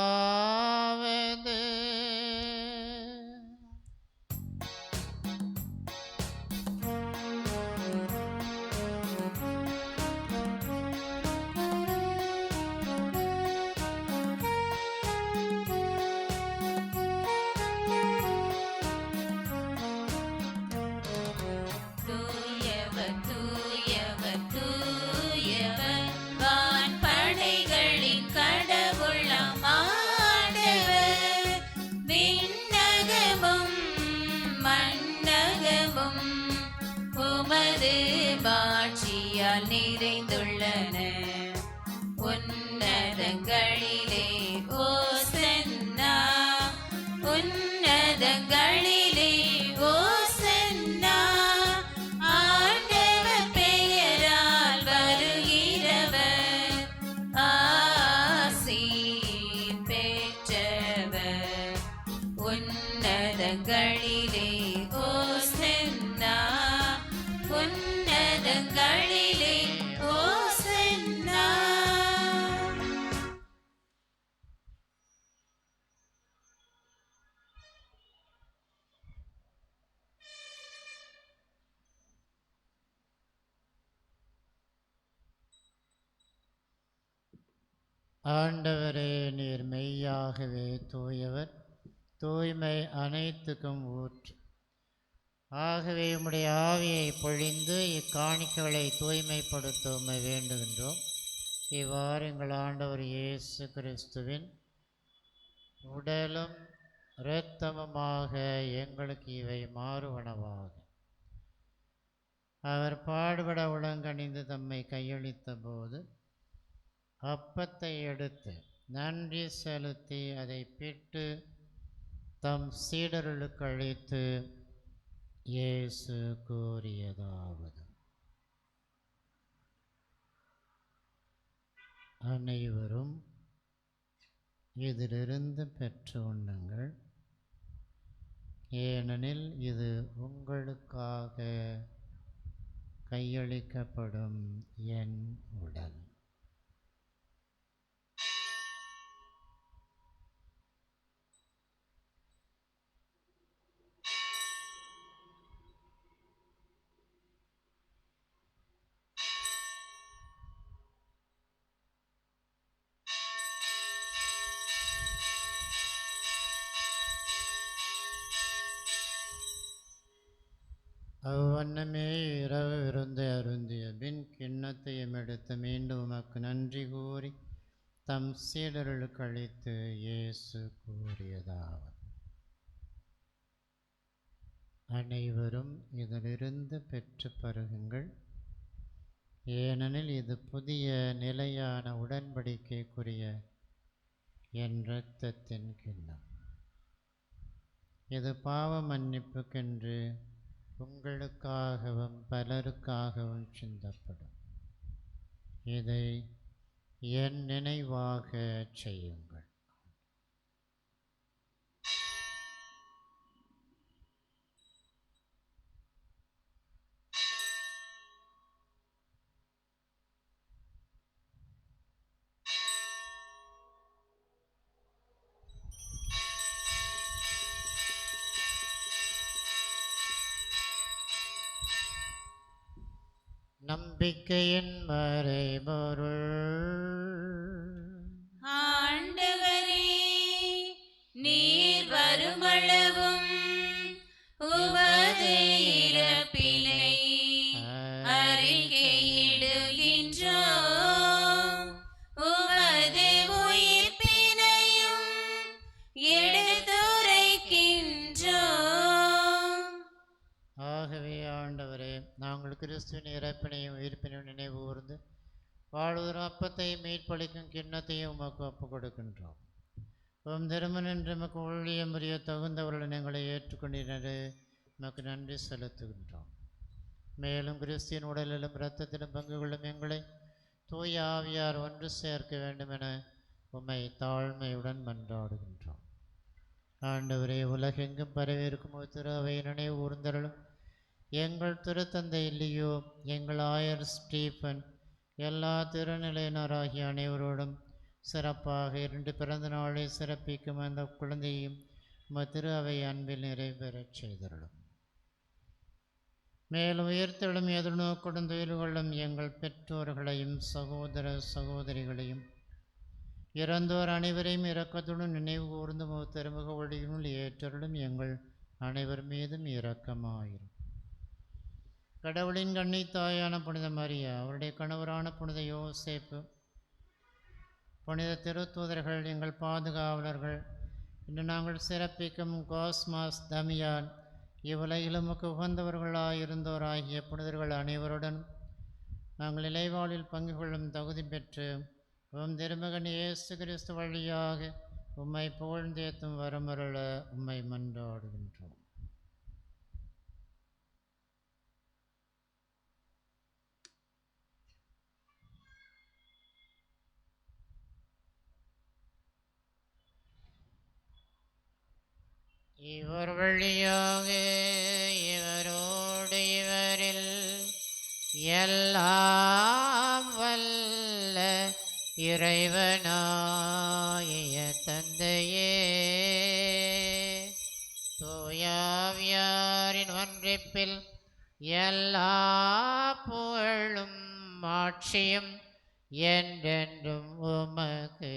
தூயவர் தூயவர் தூயவர் வான்படைகளின் கடவுளாம் ஆண்டவர். விண்ணகமும் மண்ணகமும் உமது மாட்சியால் நிறைந்துள்ளன. உன்னதங்களிலே ஓசன்னா, உன்னதங்களிலே ஓசன்னா. ஆண்டவர் பெயரால் வருகிறவர் ஆசி பெற்றவர். உன்னதங்களிலே ஓசன்னா, உன்னதங்களிலே ஓசன்னா. ஆண்டவரே, நீர் மெய்யாகவே தூயவர், தூய்மை அனைத்துக்கும் ஊற்று. ஆகவே உம்முடைய ஆவியை பொழிந்து இக்காணிக்கைகளை தூய்மைப்படுத்த உம்மை வேண்டுகின்றோம். இவ்வாறு எங்கள் ஆண்டவர் இயேசு கிறிஸ்துவின் உடலும் இரத்தமுமாக எங்களுக்கு இவை மாறுவனவாக. அவர் பாடுபட உளங்கணிந்து தம்மை கையளித்த போது அப்பத்தை எடுத்து நன்றி செலுத்தி அதை பிட்டு தம் சீடர்களுக்கு அளித்து இயேசு கூறியதாவது: அனைவரும் இதிலிருந்து பெற்று உண்ணுங்கள், ஏனெனில் இது உங்களுக்காக கையளிக்கப்படும் என் உடல். அவ்வண்ணமே இரவு விருந்தை அருந்திய பின் கிண்ணத்தையும் எடுத்து மீண்டும் உமக்கு நன்றி கூறி தம் சீடர்களுக்கு அளித்து இயேசு கூறியதாவது: அனைவரும் இதிலிருந்து பெற்று பருகுங்கள், ஏனெனில் இது புதிய நிலையான உடன்படிக்கைக்குரிய என் இரத்தத்தின் கிண்ணம். இது பாவ மன்னிப்புக்கென்று உங்களுக்காகவும் பலருக்காகவும் சிந்தப்படும். இதை என் நினைவாக செய்யுங்கள். நம்பிக்கையின் மறைபொருள். ஆண்டவரே, நீர் வருமளவும் உமது இறப்பினை அறிக்கையிடுகின்றோம், உமது உயிர்ப்பினையும் எடுத்துரைக்கின்றோம். ஆகவே ஆண்டவரே, நாங்கள் கிறிஸ்துவின் இறப்பினையும் உயிர்ப்பினையும் நினைவு கூர்ந்து வாழ்வதும் அப்பத்தை மீட்பளிக்கும் கிண்ணத்தையும் உமக்கு ஒப்புக் கொடுக்கின்றோம். உம் திருமணம் என்று உமக்கு ஊழியம் புரிய தகுந்தவர்களுடன் எங்களை ஏற்றுக்கொண்டினரே, உமக்கு நன்றி செலுத்துகின்றோம். மேலும் கிறிஸ்துவின் உடலிலும் இரத்தத்திலும் பங்கு கொள்ளும் எங்களை தூய ஆவியார் ஒன்று சேர்க்க வேண்டும் என உம்மை தாழ்மையுடன் மன்றாடுகின்றோம். ஆண்டவரே, உலகெங்கும் பரவியிருக்கும் திரு அவை நினைவு கூர்ந்தருளும். எங்கள் திருத்தந்தை இல்லையோ, எங்கள் ஆயர் ஸ்டீஃபன், எல்லா திருநிலையினராகிய அனைவரோடும் சிறப்பாக 2 பிறந்த நாளை சிறப்பிக்கும் அந்த குழந்தையும் திரு அவை அன்பில் நிறைவேறச் செய்தருளும். மேலும் உயிர்த்தெழும் எதிர்நோக்குடன் துயில் கொள்ளும் எங்கள் பெற்றோர்களையும் சகோதர சகோதரிகளையும் இறந்தோர் அனைவரையும் இரக்கத்துடன் நினைவு கூர்ந்து திருமுக ஒளியினுள் ஏற்றருளும். எங்கள் அனைவர் மீதும் இரக்கமாயிரும். கடவுளின் கண்ணி தாயான புனித மரியா, அவருடைய கணவரான புனித யோசேப்பு, புனித திருத்தூதர்கள், எங்கள் பாதுகாவலர்கள், இன்று நாங்கள் சிறப்பிக்கும் காஸ்மாஸ், தமியான், இவ்வுலகிலும் உகந்தவர்களாயிருந்தோராகிய புனிதர்கள் அனைவருடன் நாங்கள் இலைவாழில் பங்கு கொள்ளும் தகுதி பெற்று உம் திருமகன் இயேசு கிறிஸ்து வழியாக உம்மை புகழ்ந்தேத்தும் வரமருள உம்மை மன்றாடுகின்றோம். இவர் வழியாக இவரோடு இவரில் எல்லாம் வல்ல இறைவனாய தந்தையே, தூயாவியாரின் ஒன்றிப்பில் எல்லா புகழும் மாட்சியும் என்றென்றும் உமக்கு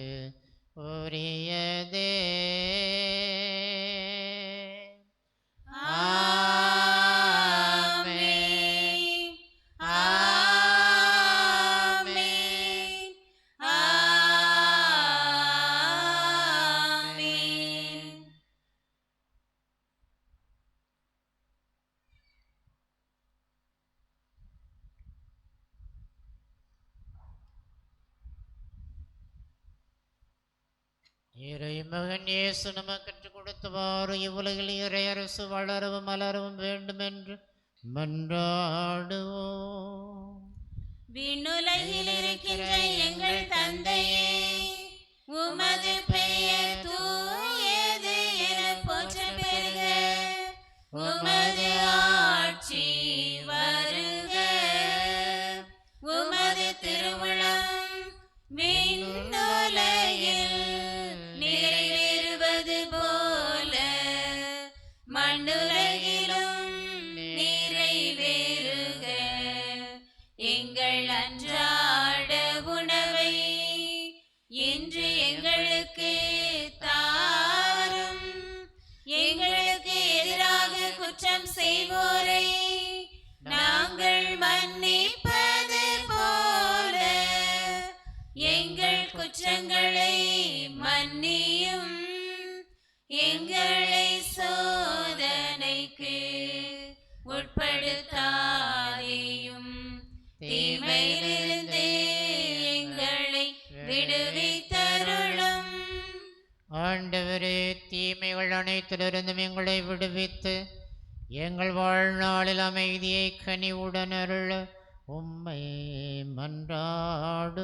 உரியதே. ஆமென். ஆமென். ஆமென். இறைமகன் இயேசு நமக்கு கற்றுக் கொடுத்தவாறு இவ்வுலகில் இறையரசு வளரவும் மலரவும் வேண்டும் என்று மன்றாடுவோம். விண்ணுலகில் இருக்கின்ற எங்கள் தந்தையே, உமது பெயர் தூயது என போற்றப் பெறுக. உமது ஆட்சி வருக. எங்கள் அன்றாட உணவை இன்று எங்களுக்கு தாரும். எங்களுக்கு எதிராக குற்றம் செய்வோரை நாங்கள் மன்னிப்பது போல எங்கள் குற்றங்களை மன்னியும். எங்களை சோதனைக்கு உட்படுத்தாதேயும், தீமையிலிருந்து எங்களை விடுவித்தருளும். ஆண்டவரே, தீமைகள் அனைத்திலிருந்தும் எங்களை விடுவித்து எங்கள் வாழ்நாளில் அமைதியை கனிவுடன் அருள உம்மை மன்றாடுகின்றோம்.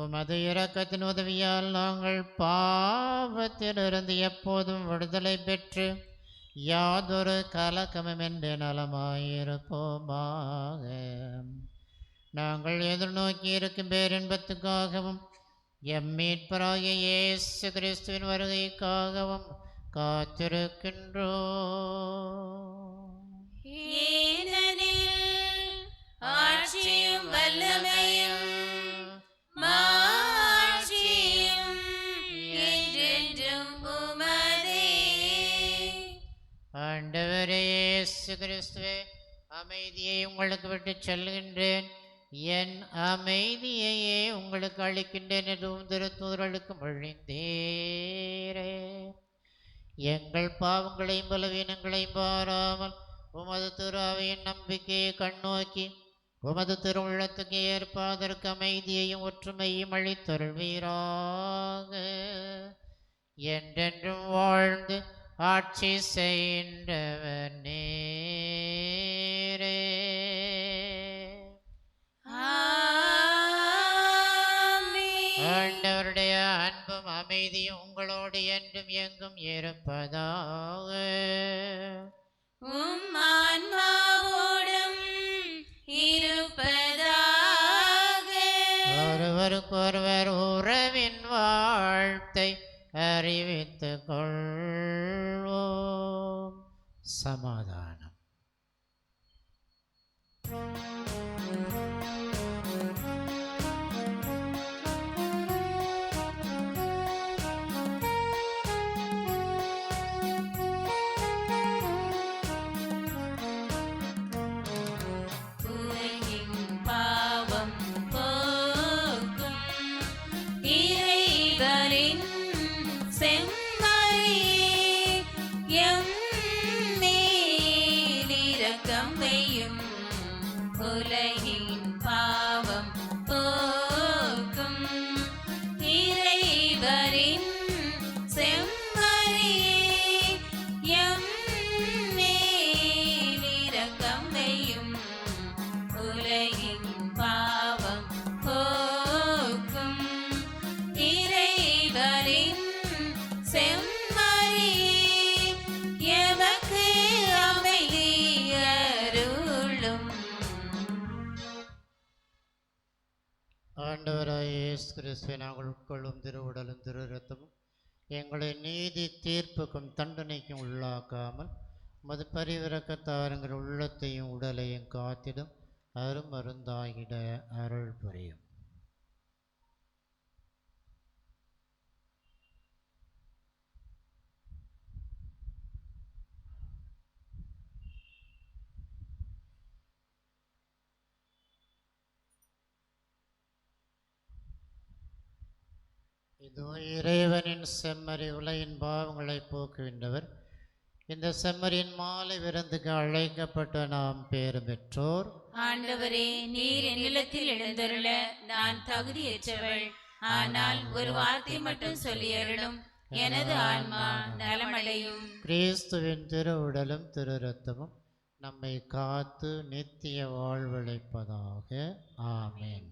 உமது இரக்கத்தின் உதவியால் நாங்கள் பாவத்திலிருந்து எப்போதும் விடுதலை பெற்று யாதொரு கலக்கமுமின்றி நலமாயிருப்போமாக. நாங்கள் எதிர்நோக்கி இருக்கும் பேரின்பத்துக்காகவும் எம் மீட்பராகிய இயேசு கிறிஸ்துவின் வருகைக்காகவும் காத்திருக்கின்றோம். ஏனெனில் ஆட்சியும் வல்லமையும் மாட்சியும் என்றென்றும் உமதே. ஆண்டவரே இயேசு கிறிஸ்துவே, அமைதியை உங்களுக்கு விட்டுச் செல்கின்றேன், என் அமைதியையே உங்களுக்கு அளிக்கின்றேன் என்றும் திருத்தூதர்களுக்கு மொழிந்தீரே. எங்கள் பாவங்களையும் பலவீனங்களையும் பாராமல் உமது திருவையின் நம்பிக்கையை கண்ணோக்கி உமது திருவுள்ளத்துக்கு ஏற்பதற்கு அமைதியையும் ஒற்றுமையும் அளித்தருள்வீராக. என்றென்றும் வாழ்ந்து ஆட்சி செய்கின்றவர் நீரே. ஆண்டவருடைய அன்பும் அமைதியும் உங்களோடு என்றும் எங்கும் இருப்பதாக. உம் ஆன்மாவோடும் இருப்பதாக. ஒருவருக்கொருவர் உறவின் வாழ்த்தை அறிவித்துக் கொள்வோம். சமாதானம். உலகின் பாவம் போக்கும் இறைவரின் செம்மறியே, எம் மேல் இரக்கம் வையும். உலகின் பாவம் போக்கும் இறைவரின் செம்மறியே, எமக்கு அமைதி அருளும். ஆண்டவராய் இயேசு கிறிஸ்துவை நாங்கள் உட்கொள்ளும் திருவுடலும் திரு இரத்தமும் எங்களை நீதி தீர்ப்புக்கும் தண்டனைக்கும் உள்ளாக்காமல் மது பரிவிறக்கத்தாருங்கள் உள்ளத்தையும் உடலையும் காத்திடும் அருமருந்தாகிட அருள் புரியும். இதோ இறைவனின் செம்மறி, உலகின் பாவங்களை போக்குகின்றவர். இந்த செம்மறியின் மாலை விருந்துக்கு அழைக்கப்பட்ட நாம் பேறு பெற்றோர். ஆண்டவரே, நீர் என் நிலத்தில் எழுந்தருள நான் தகுதியற்றவள். ஆனால் ஒரு வார்த்தை மட்டும் சொல்லியருளும், எனது ஆன்மா நலமடையும். கிறிஸ்துவின் திருவுடலும் திரு இரத்தமும் நம்மை காத்து நித்திய வாழ்வளிப்பதாக. ஆமென்.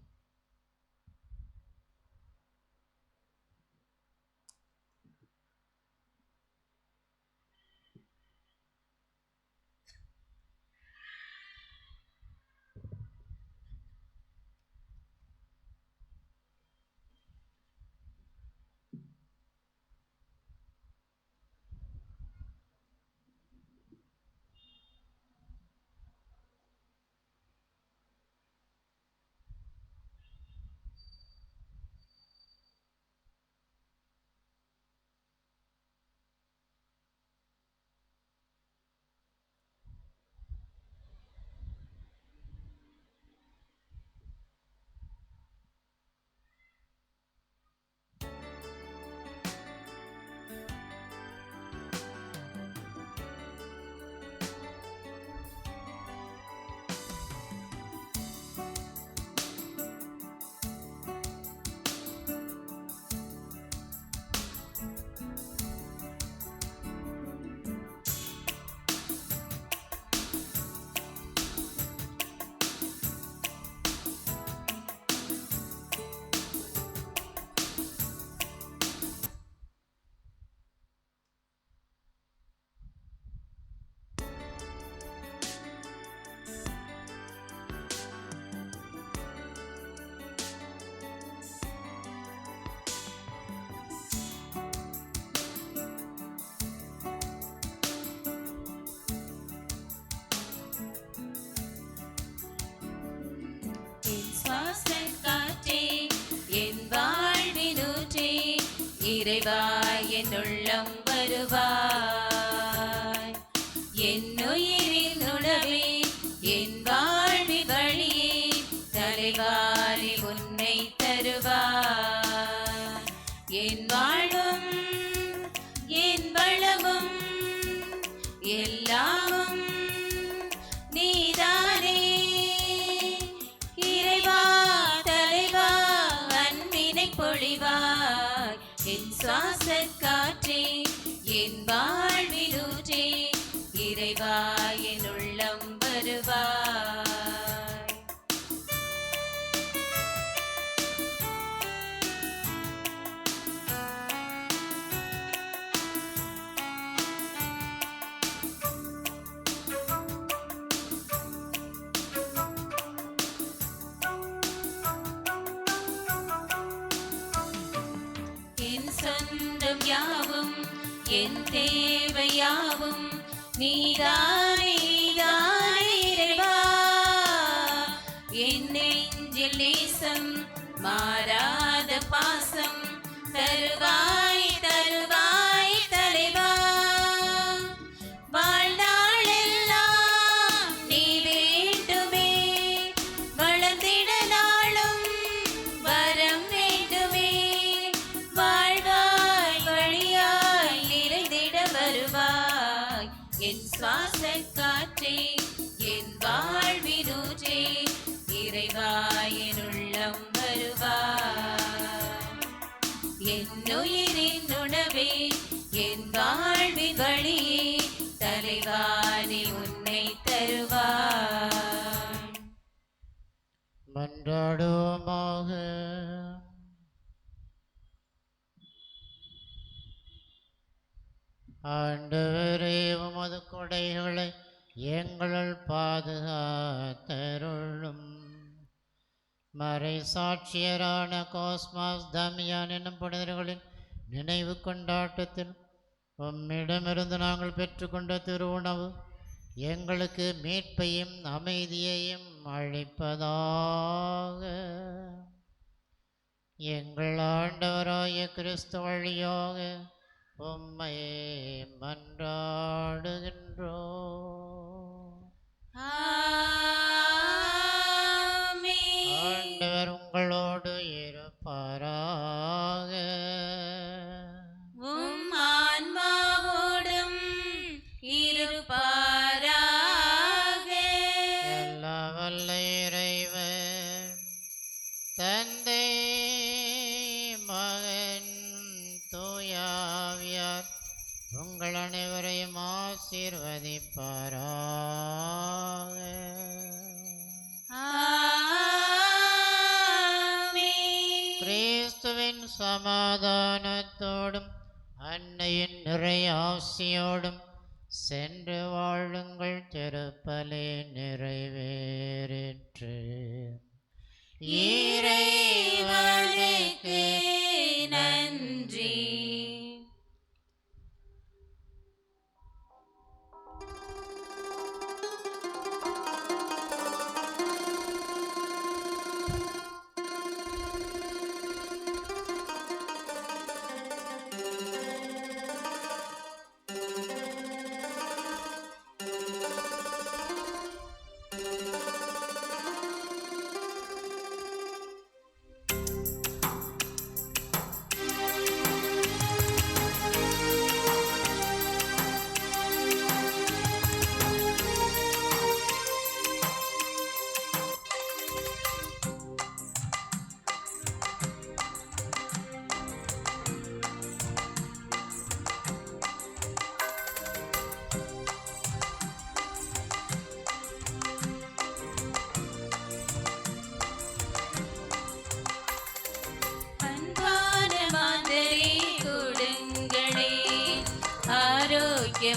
என் வாழ்வின் வழியே தலைவாரி உன்னை தருவார். என் வாழ்வும் என் வளமும் எல்லாமும் நீதானே. இறைவா தலைவா அன்பினை பொழிவாய். என் சுவாச காற்றே என் வாழ்விலூற்றே இறைவா என் உள்ளம் வருவாய். என் சொந்தம் யாவும் என் தேவையாவும் நீதானே நீதானே இறைவா. என் நெஞ்சில் நேசம் மாறாத பாசம் தருவாய் தருவாய் தலைவா. வாழ்நாளெல்லாம் நீ வேண்டுமே, வளர்ந்திட நாளும் வரம் வேண்டுமே. வாழ்வாய் வழியாய் நிறைந்திட வருவாய். என் சுவாச காற்றே என் வாழ்வினூற்றே இறைவா என் உள்ளம் வருவாய். என் உயிரின் உணவே என் வாழ்வின் வழியே தலைவானே உன்னை தருவாய். மன்றாடுவோமாக. ஆண்டவரே, உமது கொடைகளை எங்களுள் பாதுகாத்தருளும். மறை சாட்சியரான கோஸ்மாஸ் தமியான் என்னும் புனிதர்களின் நினைவு கொண்டாட்டத்தில் உம்மிடமிருந்து நாங்கள் பெற்றுக்கொண்ட திருவுணவு எங்களுக்கு மீட்பையும் அமைதியையும் அளிப்பதாக. எங்கள் ஆண்டவராய கிறிஸ்து வழியாக உம்மை மன்றாடுகின்றோம். ஆண்டவர் உங்களோடு இருப்பாராக. உம் ஆன்மாவோடும் இருப்பாராக. எல்லா வல்ல இறைவன் தந்தை மகன் தூயாவியார் உங்கள் அனைவரையும் ஆசீர்வதிப்பாராக. கிறிஸ்துவின் சமாதானத்தோடும் அன்னையின் நிறை ஆசியோடும் சென்று வாழுங்கள். திருப்பலி நிறைவேறிற்று. இறைவனுக்கு நன்றி.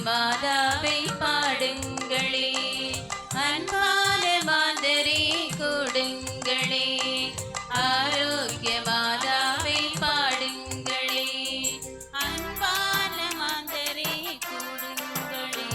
மாதாவை பாடுங்களே, அன்பான மாதரே கொடுங்களே, ஆரோக்கிய மாதாவை பாடுங்களே, அன்பான மாதரே கொடுங்களே.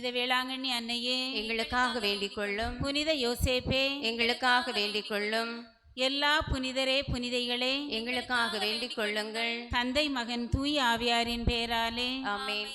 புனித வேளாங்கண்ணி அன்னையே, எங்களுக்காக வேண்டிக் கொள்ளும். புனித யோசேப்பே, எங்களுக்காக வேண்டிக் கொள்ளும். எல்லா புனிதரே புனிதைகளே, எங்களுக்காக வேண்டிக் கொள்ளுங்கள். தந்தை மகன் தூய ஆவியாரின் பெயராலே ஆமென்.